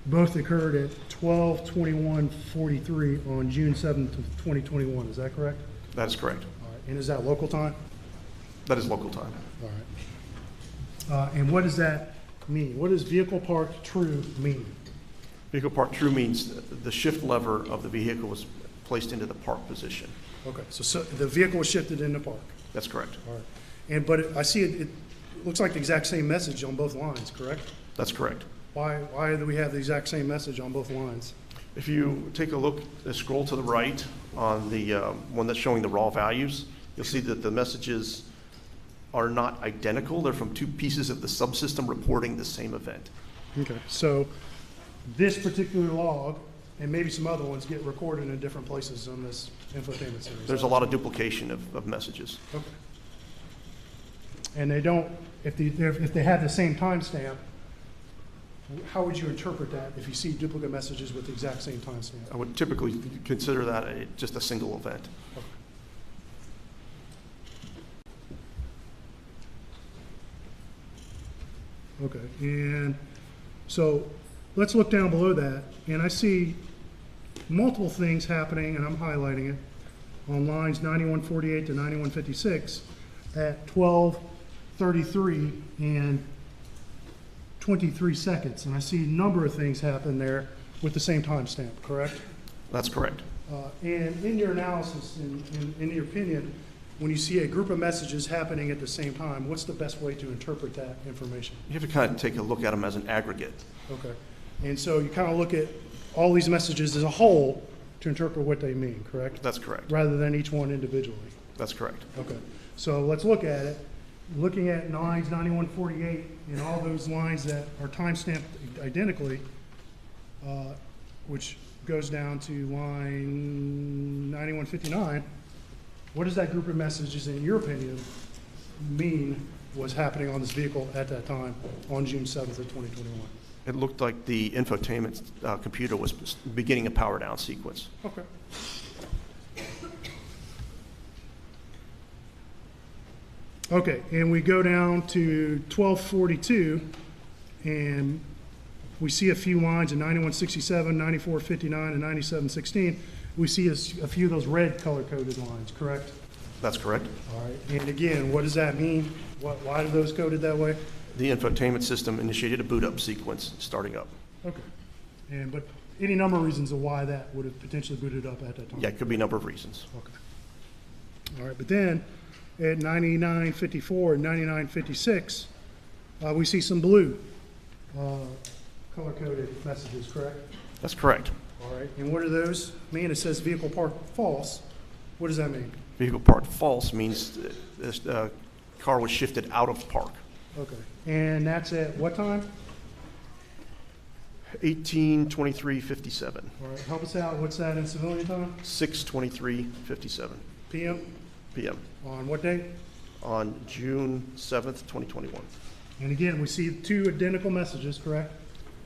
both occurred at 12/21/43 on June 7th of 2021. Is that correct? That is correct. All right, and is that local time? That is local time. All right. And what does that mean? What does vehicle parked true mean? Vehicle park true means the shift lever of the vehicle was placed into the park position. Okay, so the vehicle was shifted into park. That's correct. All right. But I see it looks like the exact same message on both lines, correct? That's correct. Why do we have the exact same message on both lines? If you take a look, scroll to the right on the one that's showing the raw values, you'll see that the messages are not identical. They're from two pieces of the subsystem reporting the same event. Okay, so this particular log, and maybe some other ones, get recorded in different places on this infotainment series. There's a lot of duplication of messages. Okay. And they don't, if they have the same timestamp, how would you interpret that if you see duplicate messages with the exact same timestamp? I would typically consider that just a single event. Okay, and so let's look down below that, and I see multiple things happening, and I'm highlighting it, on lines 9148 to 9156 at 12:33 and 23 seconds, and I see a number of things happen there with the same timestamp, correct? That's correct. And in your analysis, in your opinion, when you see a group of messages happening at the same time, what's the best way to interpret that information? You have to kind of take a look at them as an aggregate. Okay. And so you kind of look at all these messages as a whole to interpret what they mean, correct? That's correct. Rather than each one individually. That's correct. Okay. So let's look at it. Looking at lines 9148 and all those lines that are timestamped identically, which goes down to line 9159, what does that group of messages, in your opinion, mean was happening on this vehicle at that time on June 7th of 2021? It looked like the infotainment computer was beginning a power down sequence. Okay. Okay, and we go down to 1242, and we see a few lines in 9167, 9459, and 9716. We see a few of those red color-coded lines, correct? That's correct. All right, and again, what does that mean? Why are those coded that way? The infotainment system initiated a boot up sequence starting up. Okay, but any number of reasons of why that would have potentially booted up at that time? Yeah, it could be a number of reasons. Okay. All right, but then at 9954 and 9956, we see some blue color-coded messages, correct? That's correct. All right, and what do those mean? It says vehicle parked false. What does that mean? Vehicle parked false means this car was shifted out of park. Okay, and that's at what time? 18:23:57. All right, help us out. What's that in civilian time? 6:23:57 PM? p.m. On what date? on June 7th, 2021. And again, we see two identical messages, correct?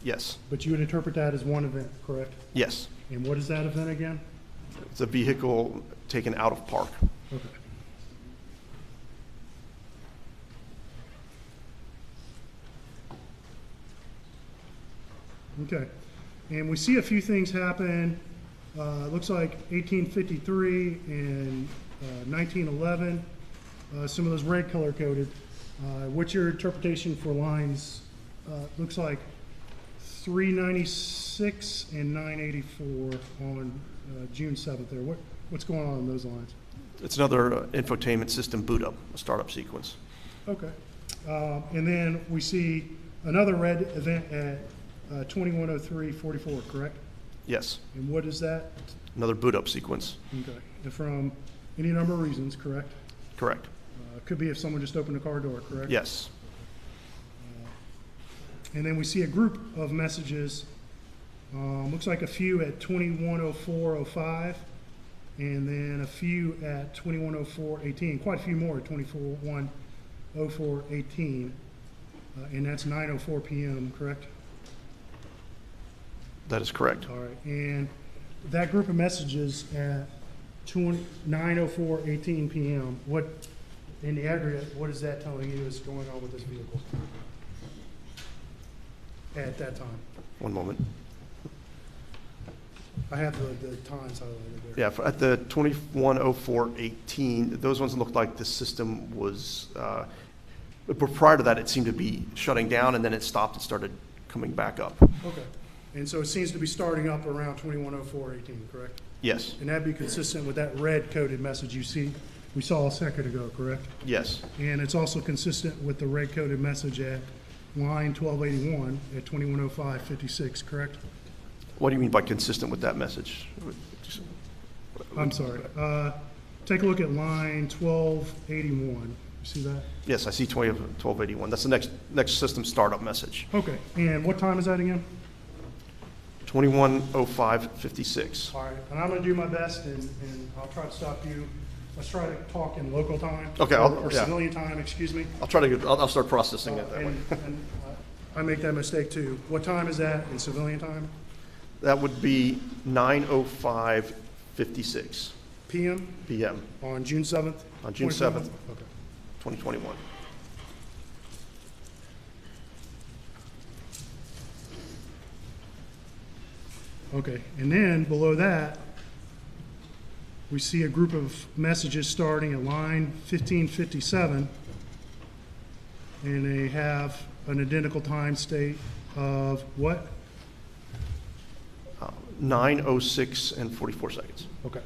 Yes. But you would interpret that as one event, correct? Yes. And what is that event again? It's a vehicle taken out of park. Okay. Okay, and we see a few things happen. Looks like 1853 and 1911. Some of those red color coded. What's your interpretation for lines? Looks like 396 and 984 on June 7th there. What's going on in those lines? It's another infotainment system boot up, a startup sequence. Okay. And then we see another red event at 2103-44, correct? Yes, And what is that? another boot up sequence. Okay. And from any number of reasons, correct? Correct. Could be if someone just opened a car door, correct? Yes. And then we see a group of messages, looks like a few at 2104-05, and then a few at 2104-18, quite a few more at 2104-18, and that's 9:04 p.m., correct? That is correct. All right, and that group of messages at 9:04-18 p.m., what, in the aggregate, what is that telling you is going on with this vehicle at that time? One moment. I have the times highlighted there. Yeah, at the 2104-18, those ones looked like the system was, but prior to that, it seemed to be shutting down, and then it stopped and started coming back up. Okay. And so it seems to be starting up around 2104-18, correct? Yes, And that'd be consistent with that red coded message we saw a second ago, correct? yes, And it's also consistent with the red coded message at line 1281 at 2105-56, correct? what do you mean by consistent with that message? I'm sorry. Take a look at line 1281. You see that? Yes, I see 1281. That's the next system startup message. Okay. And what time is that again? 2105-56. All right. And I'm going to do my best, and I'll try to stop you. Let's try to talk in local time. Okay, Or yeah. civilian time, excuse me. I'll start processing it that way. And I make that mistake too. What time is that in civilian time? That would be 9:05:56 PM p.m. on June 7th? On June 27th? 7th. Okay. 2021. Okay, and then below that, we see a group of messages starting at line 1557, and they have an identical time state of what? 9:06 and 44 seconds Okay.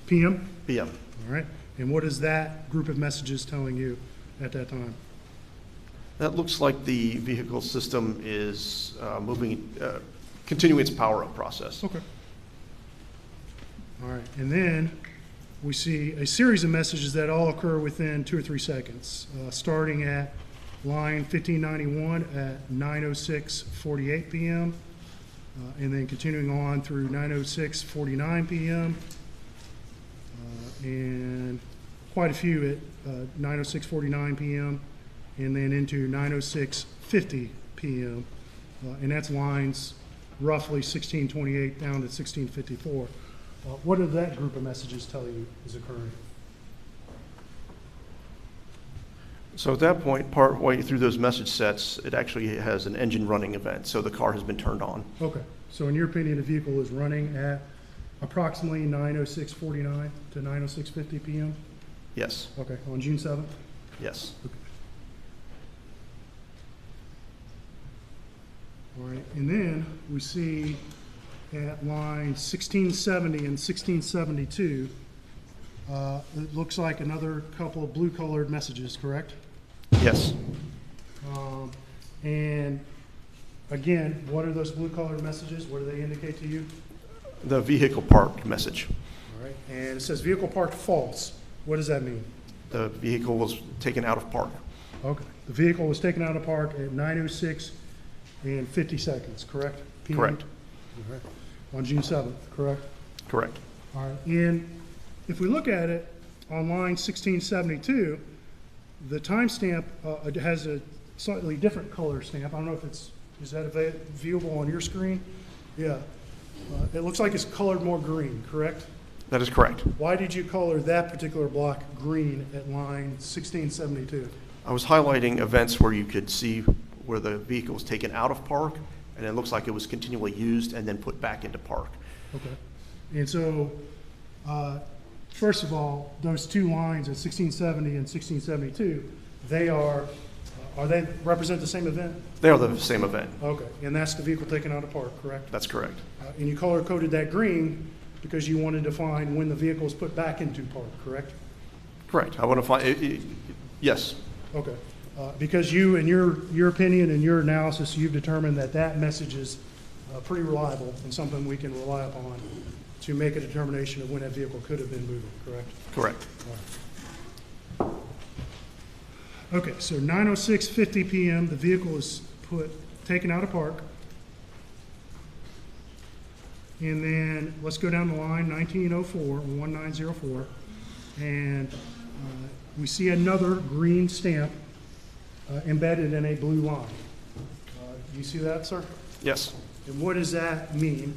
PM? p.m. All right. And what is that group of messages telling you at that time? That looks like the vehicle system is continuing its power-up process. Okay. All right, and then we see a series of messages that all occur within 2 or 3 seconds, starting at line 1591 at 9:06:48 p.m., and then continuing on through 9:06:49 p.m., and quite a few at 9:06:49 p.m., and then into 9:06:50 p.m., and that's lines roughly 1628 down to 1654. What does that group of messages tell you is occurring? So at that point, partway through those message sets, it actually has an engine running event, so the car has been turned on. Okay, so in your opinion, the vehicle is running at approximately 9:06:49 to 9:06:50 p.m.? Yes, Okay, on June 7th? yes. All right, and then we see at line 1670 and 1672, it looks like another couple of blue-colored messages, correct? Yes. And again, what are those blue-colored messages? What do they indicate to you? The vehicle park message. All right, and it says vehicle parked false. What does that mean? The vehicle was taken out of park. Okay, the vehicle was taken out of park at 9:06 and 50 seconds, correct? PM? Correct. All right. On June 7th, correct? Correct. All right, and if we look at it on line 1672, the timestamp has a slightly different color stamp. I don't know if is that viewable on your screen? Yeah. It looks like it's colored more green, correct? That is correct. Why did you color that particular block green at line 1672? I was highlighting events where you could see where the vehicle was taken out of park, and it looks like it was continually used and then put back into park. Okay. And so, first of all, those two lines at 1670 and 1672, they represent the same event? They are the same event. Okay, and that's the vehicle taken out of park, correct? That's correct. And you color-coded that green because you wanted to find when the vehicle was put back into park, correct? Correct. I want to find, yes. Okay. Because you, in your opinion and your analysis, you've determined that that message is pretty reliable and something we can rely upon to make a determination of when that vehicle could have been moving, correct? Correct. Okay, so 9:06:50 p.m., the vehicle is taken out of park. And then let's go down the line, 1904, 1904, and we see another green stamp embedded in a blue line. Do you see that, sir? Yes. And what does that mean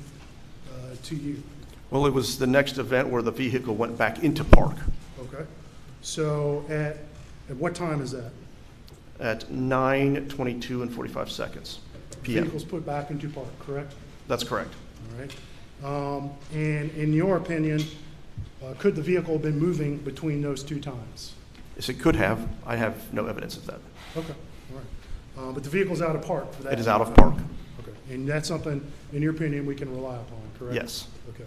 to you? Well, it was the next event where the vehicle went back into park Okay. So at what time is that? at 9:22 and 45 seconds p.m. Vehicle's put back into park, correct? That's correct. All right. And in your opinion, could the vehicle have been moving between those two times? Yes, it could have. I have no evidence of that. Okay, all right. But the vehicle's out of park for that? It is out of park. Okay, and that's something, in your opinion, we can rely upon, correct? Yes. Okay.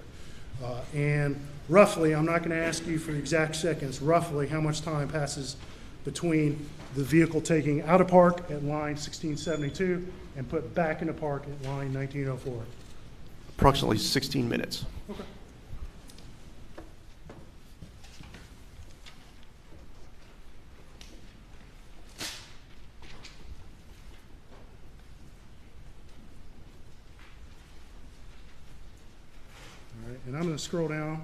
And roughly, I'm not going to ask you for the exact seconds, roughly how much time passes between the vehicle taking out of park at line 1672 and put back into park at line 1904? Approximately 16 minutes. Okay. All right, and I'm going to scroll down.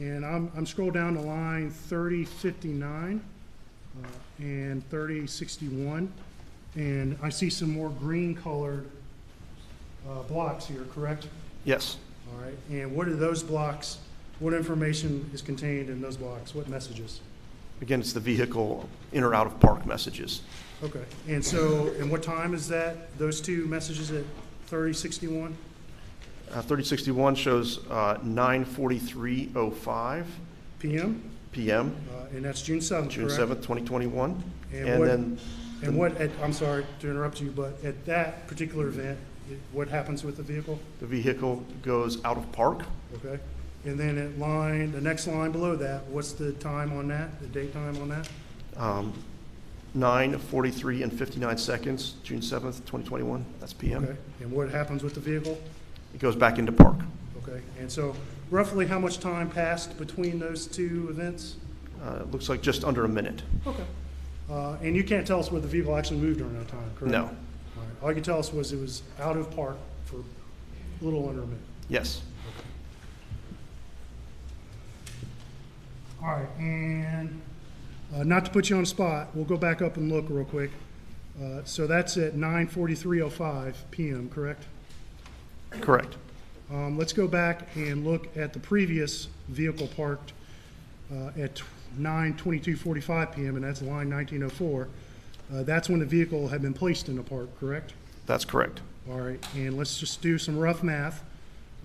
And I'm scroll down to line 3059 and 3061. And I see some more green colored blocks here, correct? Yes. All right, and what are those blocks? What information is contained in those blocks? What messages? Again, it's the vehicle in or out of park messages. Okay, and so, and what time is that? Those two messages at 3061? 3061 shows 9:43:05 PM? p.m. And that's June 7th, June correct? 7th, 2021. And what- then And what, I'm sorry to interrupt you, but at that particular event, what happens with the vehicle? the vehicle goes out of park. Okay, and then at the next line below that, what's the time on that, the date time on that? 9:43 and 59 seconds, June 7th, 2021. That's p.m. Okay, and what happens with the vehicle? It goes back into park. Okay, and so roughly how much time passed between those two events? It looks like just under a minute. Okay. And you can't tell us where the vehicle actually moved during that time, correct? No. All right, all you can tell us was it was out of park for a little under a minute. Yes. All right, and not to put you on the spot, we'll go back up and look real quick. So that's at 9:43:05 p.m., correct? Correct. Let's go back and look at the previous vehicle parked at 9:22:45 p.m., and that's line 1904. That's when the vehicle had been placed in the park, correct? That's correct. All right, and let's just do some rough math.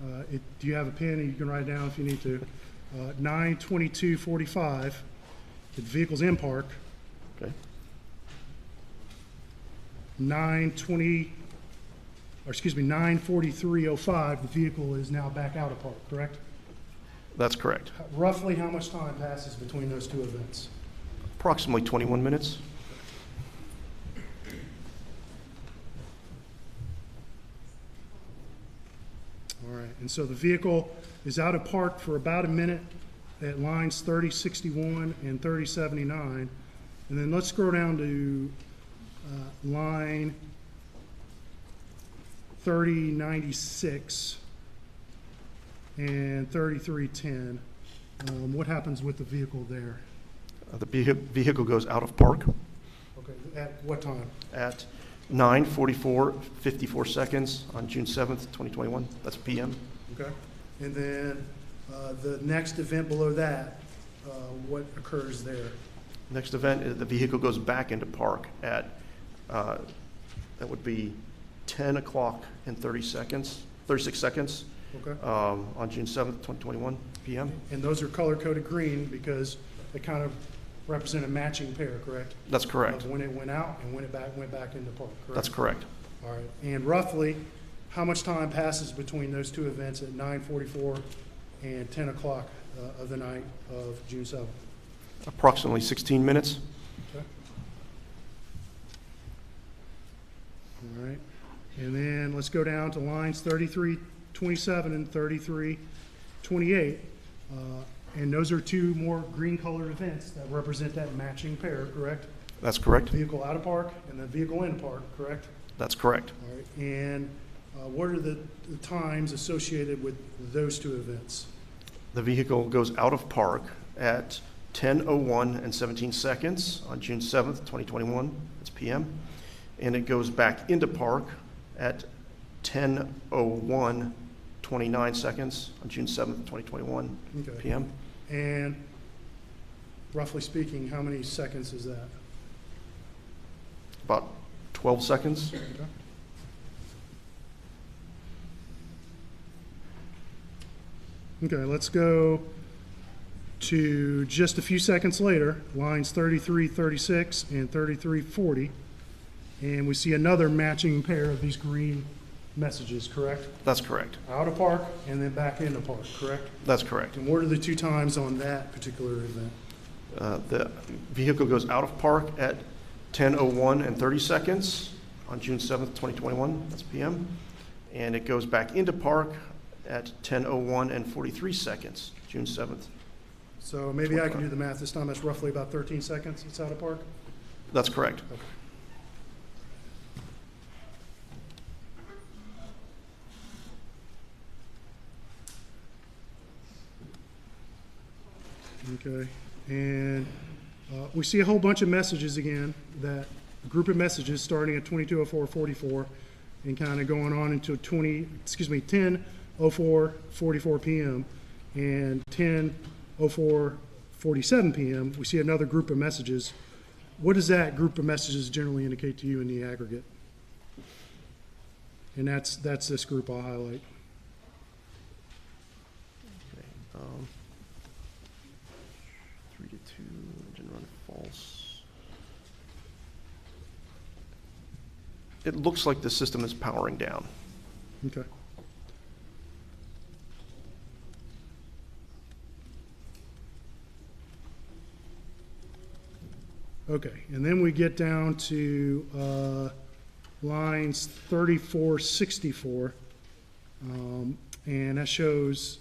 Do you have a pen? You can write it down if you need to. 9:22:45, the vehicle's in park. Okay. 9:43:05, the vehicle is now back out of park, correct? That's correct. Roughly how much time passes between those two events? Approximately 21 minutes. All right, and so the vehicle is out of park for about a minute at lines 3061 and 3079. And then let's scroll down to line 3096 and 3310. What happens with the vehicle there? The vehicle goes out of park Okay, at what time? at 9:44:54 seconds on June 7th, 2021. That's p.m. Okay, and then the next event below that, what occurs there? Next event, the vehicle goes back into park at, that would be 10 o'clock and 36 seconds Okay, on June 7th, 2021 p.m. and those are color-coded green because they kind of represent a matching pair, correct? That's correct. Of when it went out and when it went back into park, correct? That's correct. All right, and roughly, how much time passes between those two events at 9:44 and 10 o'clock of the night of June 7th? approximately 16 minutes. Okay. All right. And then let's go down to lines 3327 and 3328. And those are two more green colored events that represent that matching pair, correct? That's correct. Vehicle out of park and the vehicle in park, correct? That's correct. All right. And what are the times associated with those two events? The vehicle goes out of park at 10:01 and 17 seconds on June 7th, 2021. That's PM. And it goes back into park at 10:01, 29 seconds on June 7th, 2021, Okay. PM. And roughly speaking, how many seconds is that? About 12 seconds. Okay. Okay, let's go to just a few seconds later, lines 3336 and 3340. And we see another matching pair of these green messages, correct? That's correct. Out of park and then back into park, correct? That's correct. And what are the two times on that particular event? The vehicle goes out of park at 10:01 and 30 seconds on June 7th, 2021. That's PM. And it goes back into park at 10:01 and 43 seconds, June 7th. So maybe I can do the math this time. That's roughly about 13 seconds it's out of park? That's correct. Okay, and we see a whole bunch of messages again, that group of messages starting at 22:04:44 and kind of going on until 10:04:44 p.m. and 10:04:47 p.m. We see another group of messages. What does that group of messages generally indicate to you in the aggregate? And that's this group I'll highlight. Okay. 3 to 2, engine run false. It looks like the system is powering down. Okay. Okay, and then we get down to lines 3464, and that shows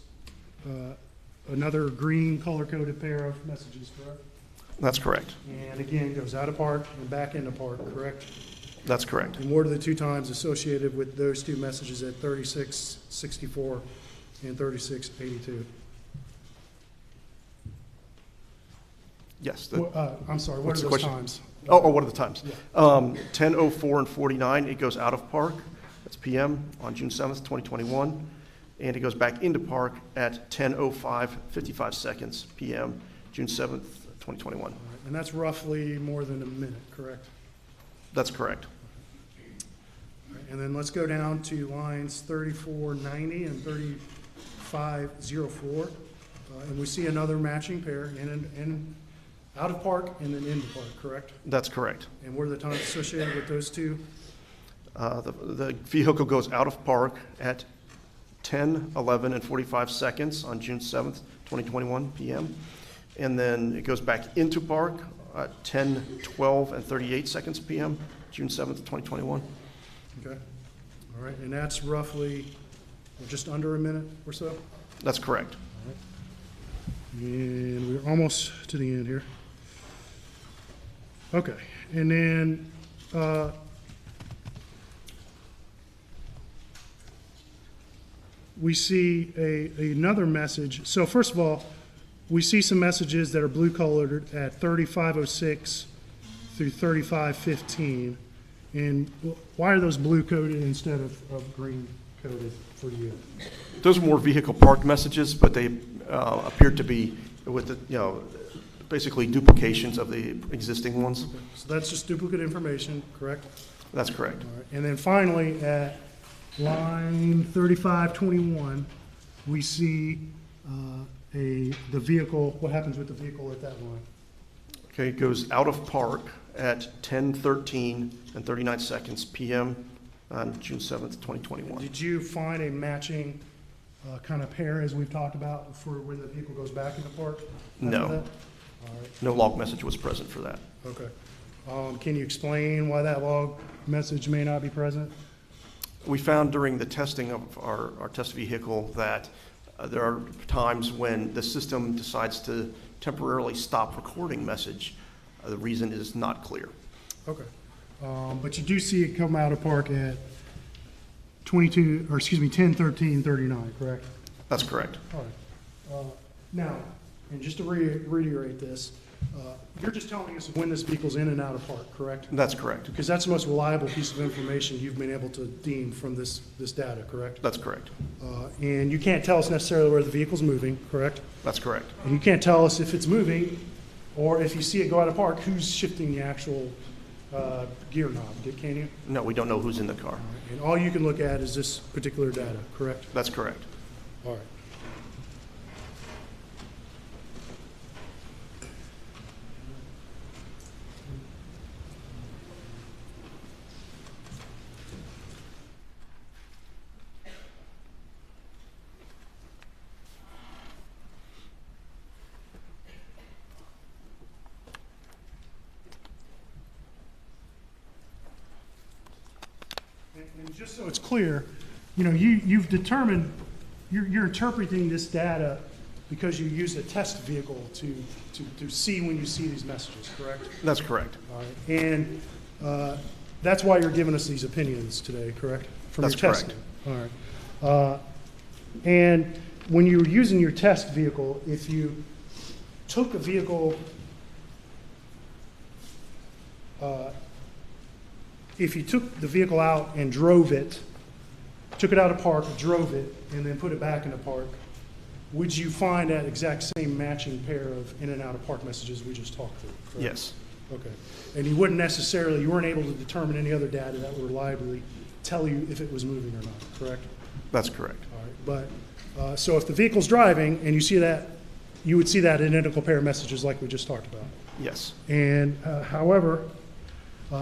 another green color-coded pair of messages, correct? That's correct. And again, goes out of park and back into park, correct? That's correct. And what are the two times associated with those two messages at 3664 and 3682? Yes. I'm sorry, what What's are the those question? times? Oh, what are the times? 10:04 and 49, it goes out of park. That's PM on June 7th, 2021. And it goes back into park at 10:05, 55 seconds PM, June 7th, 2021. All right, and that's roughly more than a minute, correct? That's correct. All right, and then let's go down to lines 3490 and 3504. And we see another matching pair in out of park and then into park, correct? That's correct. And what are the times associated with those two? The vehicle goes out of park at 10:11 and 45 seconds on June 7th, 2021 PM. And then it goes back into park at 10:12 and 38 seconds PM, June 7th, 2021. Okay. All right, and that's roughly just under a minute or so? That's correct. And we're almost to the end here. Okay, and then we see another message. So first of all, we see some messages that are blue colored at 3506 through 3515. And why are those blue coded instead of green coded for you? Those are more vehicle park messages, but they appear to be with the, basically duplications of the existing ones. So that's just duplicate information, correct? That's correct. All right. And then finally, at line 3521, we see the vehicle, what happens with the vehicle at that line? Okay, it goes out of park at 10:13 and 39 seconds PM on June 7th, 2021. Did you find a matching kind of pair as we've talked about for when the vehicle goes back in the park? after No. that? No log message was present for that. Okay. Can you explain why that log message may not be present? We found during the testing of our test vehicle that there are times when the system decides to temporarily stop recording message. The reason is not clear. Okay. But you do see it come out of park at 10:13:39, correct? That's correct. All right. Now, and just to reiterate this, you're just telling us when this vehicle's in and out of park, correct? That's correct. Because that's the most reliable piece of information you've been able to deem from this data, correct? That's correct. And you can't tell us necessarily where the vehicle's moving, correct? That's correct. And you can't tell us if it's moving, or if you see it go out of park, who's shifting the actual gear knob, can you? No, we don't know who's in the car. And all you can look at is this particular data, correct? That's correct. All right. And just so it's clear, you know, you've determined, you're interpreting this data because you use a test vehicle to see when you see these messages, correct? That's correct. All right. And that's why you're giving us these opinions today, correct? From That's your correct. testing. All right. And when you were using your test vehicle, if you took a vehicle, if you took the vehicle out and drove it, took it out of park, drove it, and then put it back in the park, would you find that exact same matching pair of in and out of park messages we just talked through? Correct? Yes. Okay. And you wouldn't necessarily, you weren't able to determine any other data that would reliably tell you if it was moving or not, correct? That's correct. All right. But, so if the vehicle's driving and you see that, you would see that identical pair of messages like we just talked about. Yes. And however,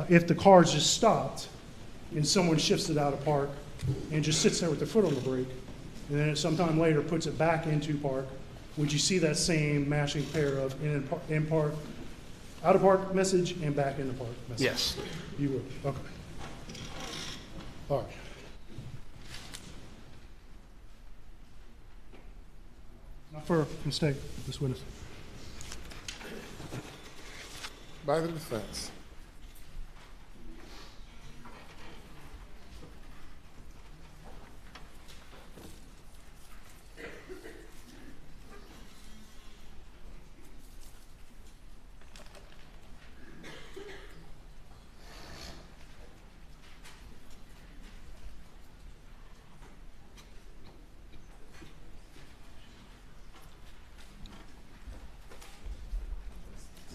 if the car's just stopped and someone shifts it out of park and just sits there with their foot on the brake, and then sometime later puts it back into park, would you see that same matching pair of in park, out of park message and back in the park message? Yes. You would, okay. All right. Not for mistake, this witness. By the defense.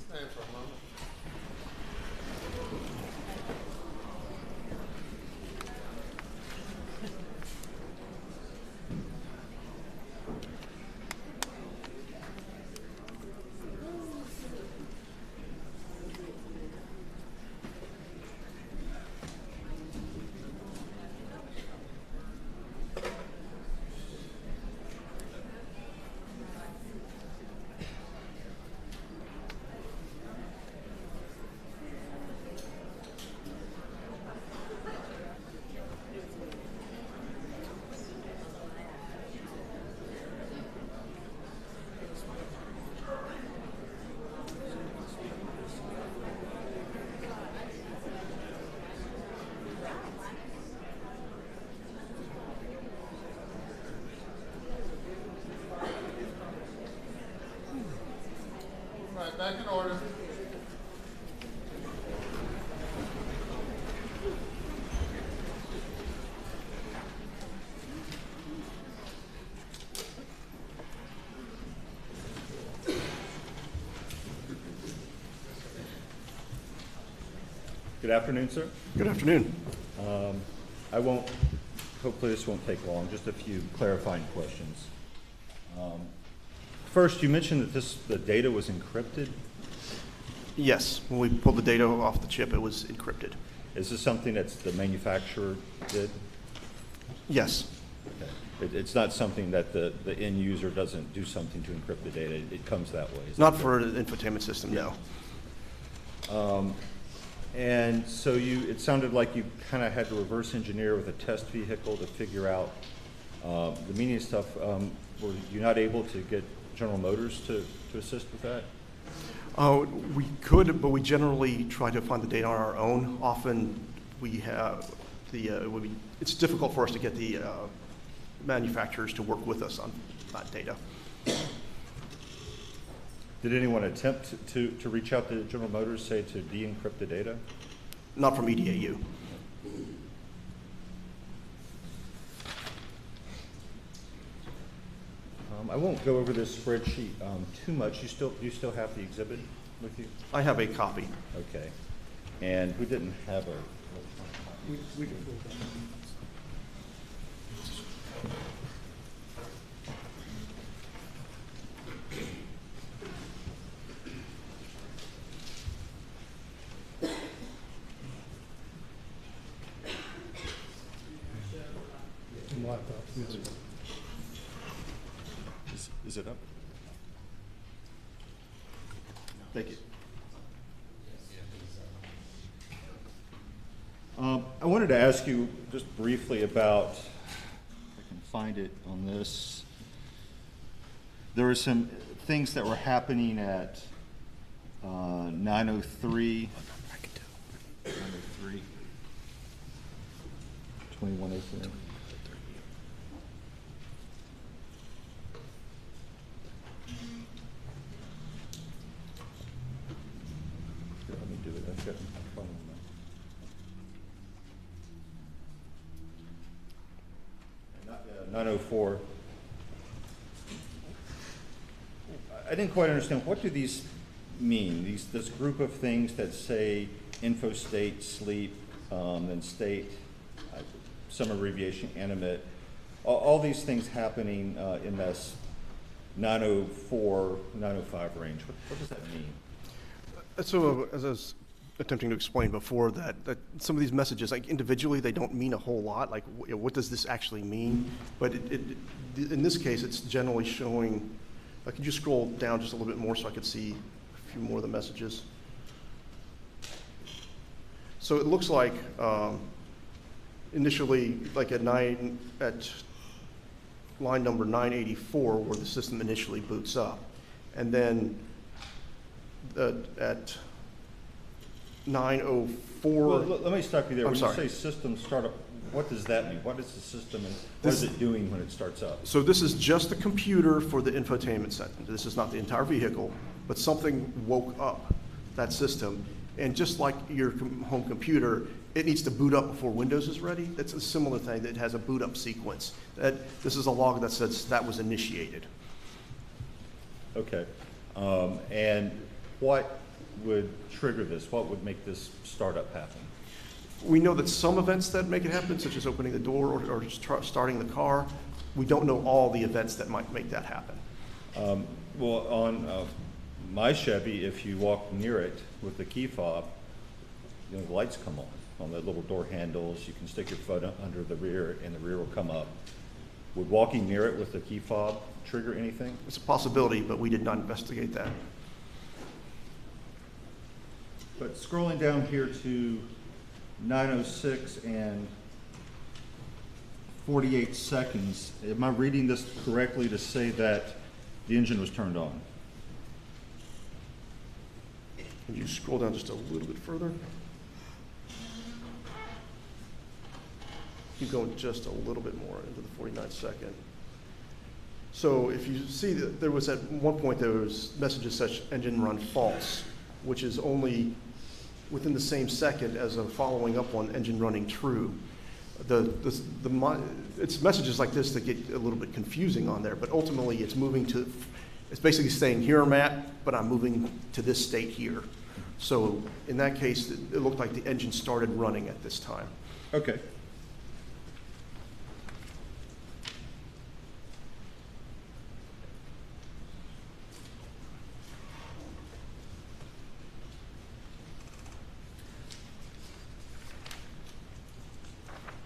Stand for a moment. All right, back in order. Good afternoon, sir. Good afternoon. Hopefully this won't take long, just a few clarifying questions. First, you mentioned that the data was encrypted. Yes. When we pulled the data off the chip, it was encrypted. Is this something that the manufacturer did? Yes. Okay. It's not something that the end user doesn't do something to encrypt the data. It comes that way. Is Not that for an infotainment system, no. And so it sounded like you kind of had to reverse engineer with a test vehicle to figure out the meaning of stuff. Were you not able to get General Motors to assist with that? We could, but we generally try to find the data on our own. Often we have it's difficult for us to get the manufacturers to work with us on that data. Did anyone attempt to reach out to General Motors, say, to de-encrypt the data? Not from EDAU. I won't go over this spreadsheet too much. You still have the exhibit with you? I have a copy. Okay. And who didn't have a? We can go back. Laptop. Yes. Is it up? Thank you. I wanted to ask you just briefly about, if I can find it on this. There were some things that were happening at 903. 903. 2103. Let me do it. I've got my phone on my. 904. I didn't quite understand. What do these mean? This group of things that say info state, sleep, then state, some abbreviation, animate. All these things happening in this 904, 905 range. What does that mean? So as I was attempting to explain before, that some of these messages, like individually, they don't mean a whole lot. Like, what does this actually mean? But in this case, it's generally showing. Could you scroll down just a little bit more so I could see a few more of the messages? So it looks like initially, like at line number 984, where the system initially boots up, and then at 904. Well, let me stop you there. I'm When sorry. you say system startup, what does that mean? What is the system and what is it doing when it starts up? So this is just the computer for the infotainment center. This is not the entire vehicle, but something woke up that system. And just like your home computer, it needs to boot up before Windows is ready. It's a similar thing that has a boot up sequence. This is a log that says that was initiated. Okay. And what would trigger this? What would make this startup happen? We know that some events that make it happen, such as opening the door or starting the car, we don't know all the events that might make that happen. Well, on my Chevy, if you walk near it with the key fob, the lights come on the little door handles. You can stick your foot under the rear, and the rear will come up. Would walking near it with the key fob trigger anything? It's a possibility, but we did not investigate that. But scrolling down here to 906 and 48 seconds, am I reading this correctly to say that the engine was turned on? Can you scroll down just a little bit further? Keep going just a little bit more into the 49 second. So if you see that there was at one point there was messages such engine run false, which is only within the same second as a following up on engine running true. It's messages like this that get a little bit confusing on there, but ultimately it's basically saying, here I'm at, but I'm moving to this state here. So in that case, it looked like the engine started running at this time. Okay.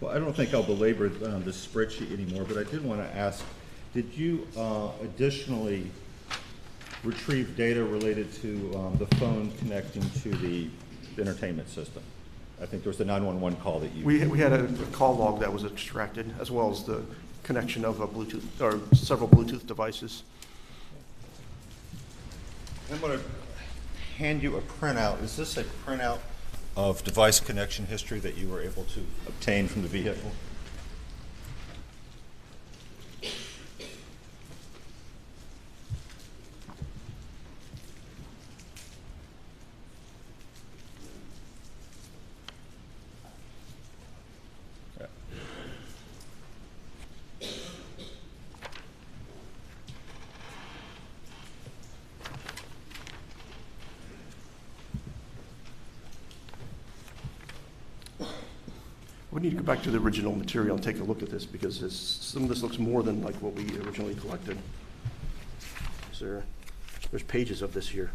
Well, I don't think I'll belabor this spreadsheet anymore, but I did want to ask, did you additionally retrieve data related to the phone connecting to the entertainment system? I think there was the 911 call that you... We had a call log that was extracted, as well as the connection of a Bluetooth, or several Bluetooth devices. I'm going to hand you a printout. Is this a printout of device connection history that you were able to obtain from the vehicle? We need to go back to the original material and take a look at this, because some of this looks more than like what we originally collected. There's pages of this here.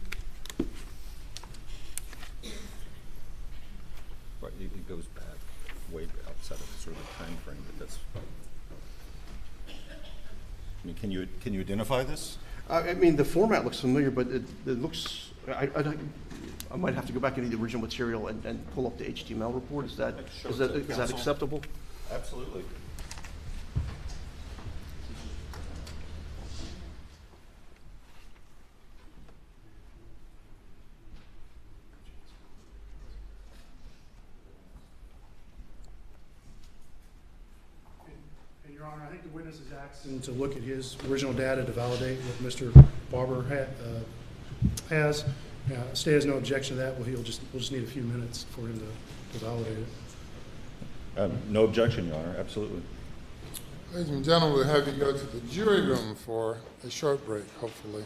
Right, it goes back way outside of sort of the time frame, but that's... I mean, can you identify this? I mean, the format looks familiar, but it looks, I might have to go back into the original material and pull up the HTML report. Is that acceptable? Absolutely. And Your Honor, I think the witness is asking to look at his original data to validate what Mr. Barber has. State has no objection to that. Well, we'll just need a few minutes for him to validate it. No objection, Your Honor, absolutely. Ladies and gentlemen, we'll have you go to the jury room for a short break, hopefully.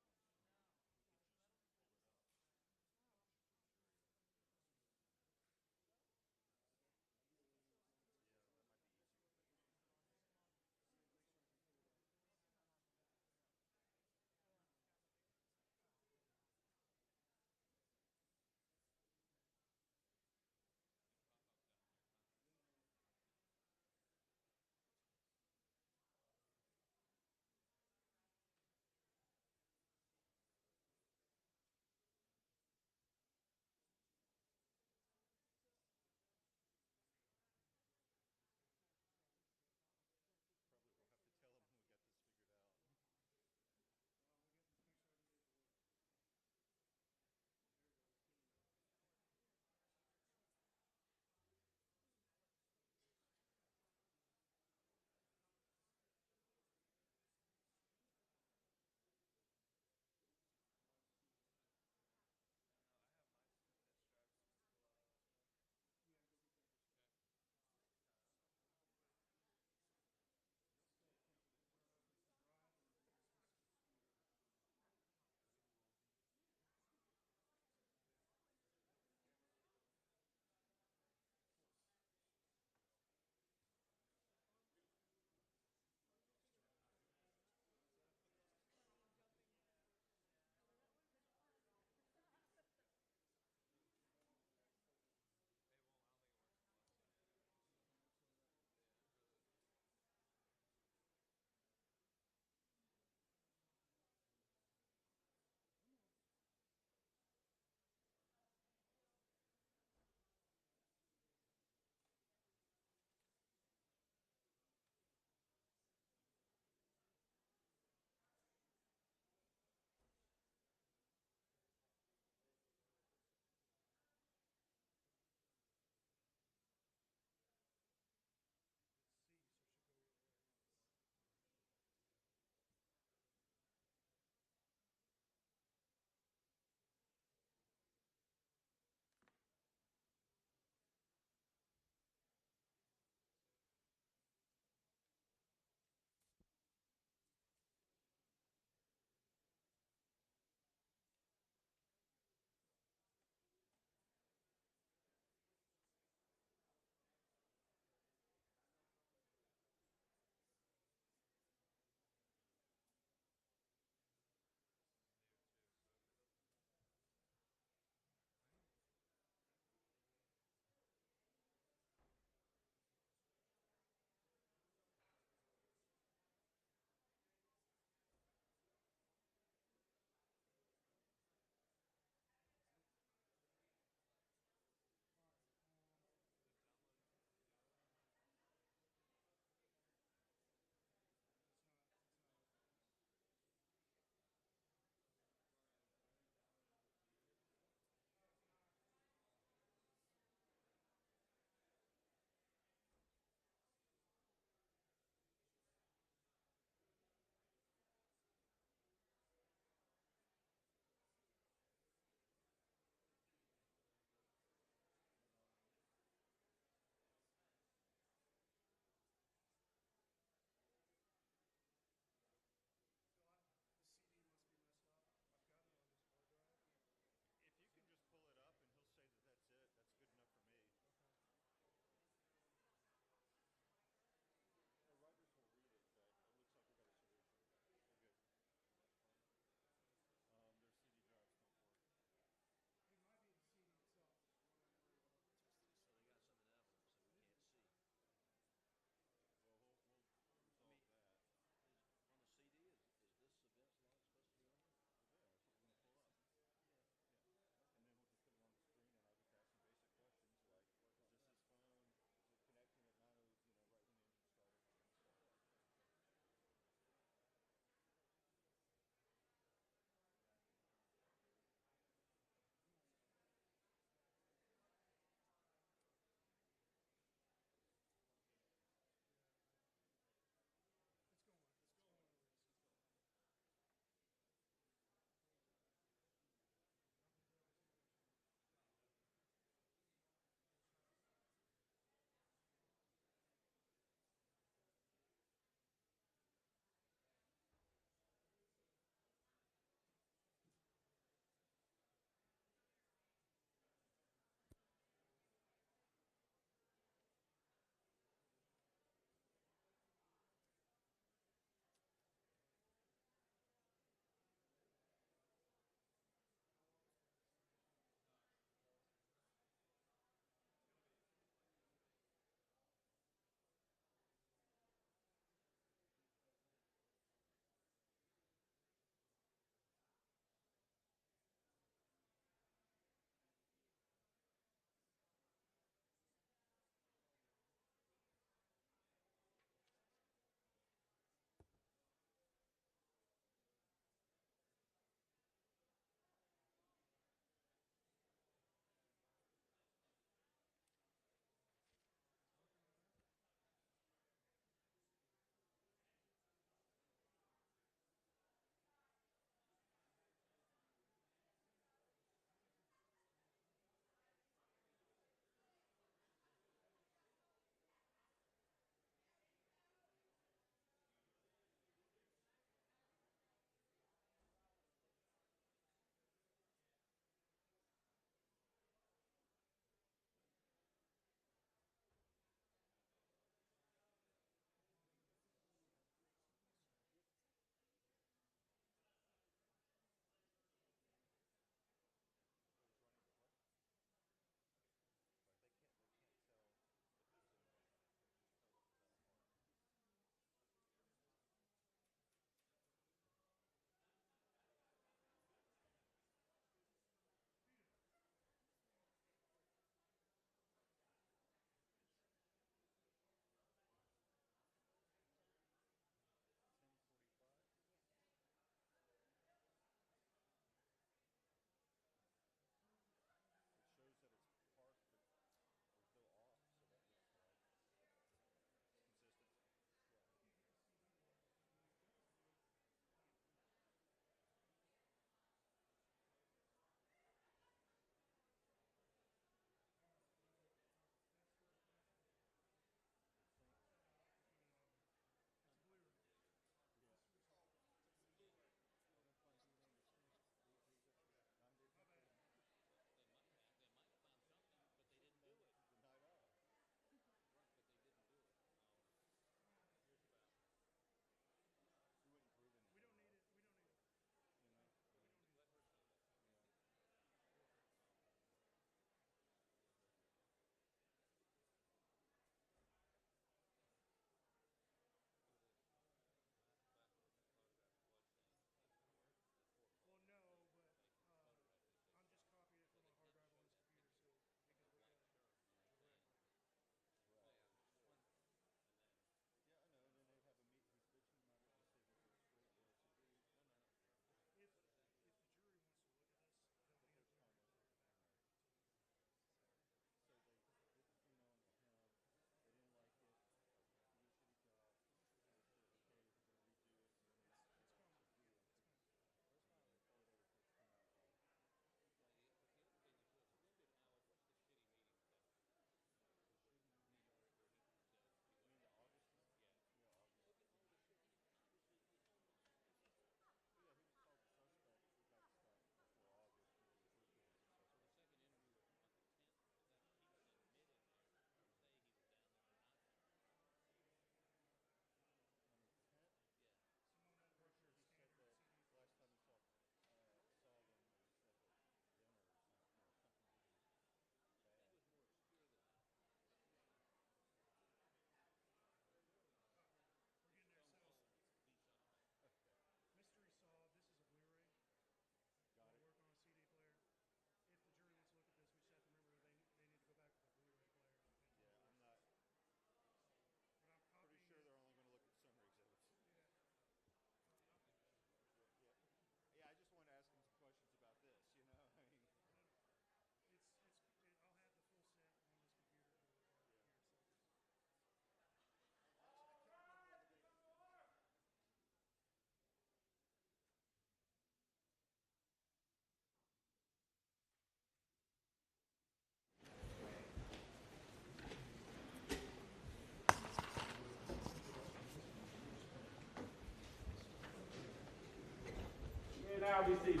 be seated.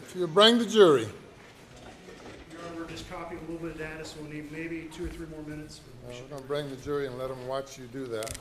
If you bring the jury. Your Honor, we're just copying a little bit of data, so we'll need maybe 2 or 3 more minutes. We're going to bring the jury and let them watch you do that.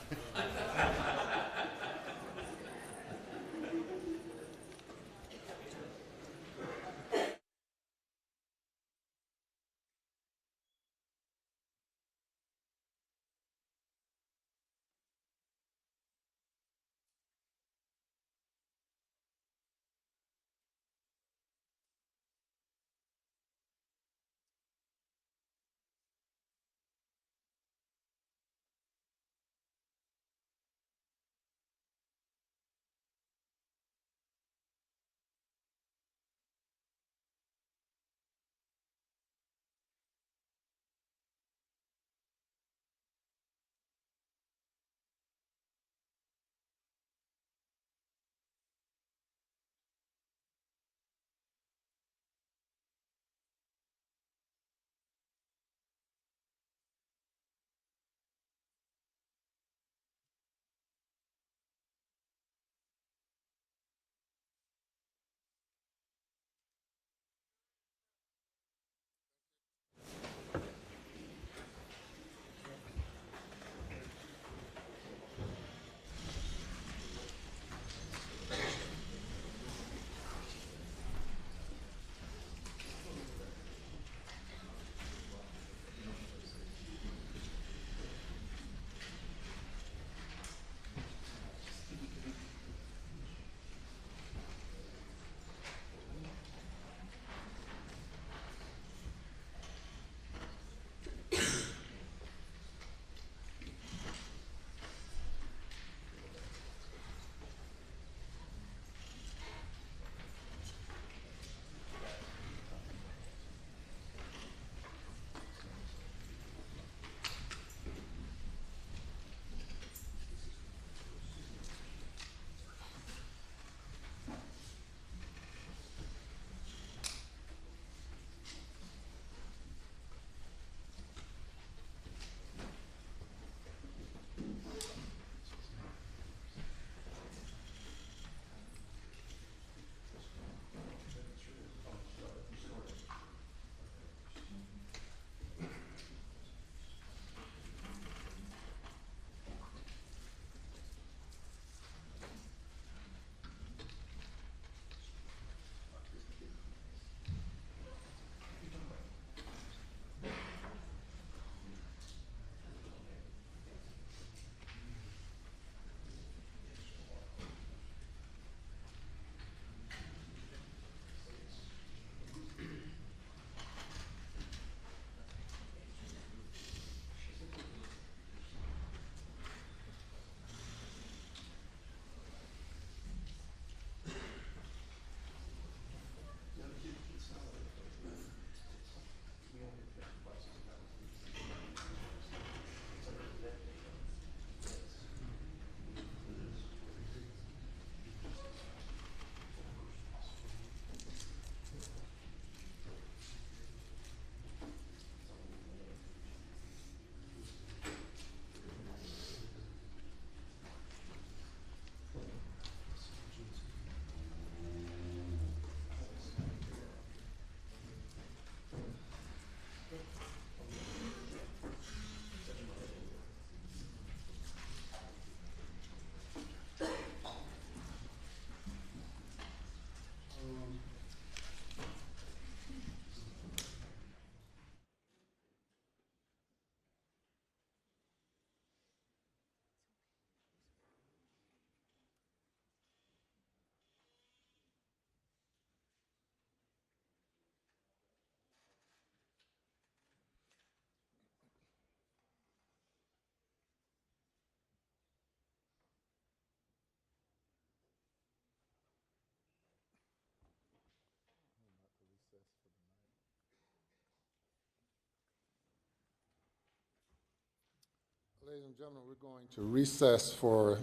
Ladies and gentlemen, we're going to recess for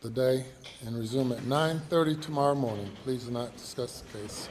the day and resume at 9:30 tomorrow morning. Please do not discuss the case.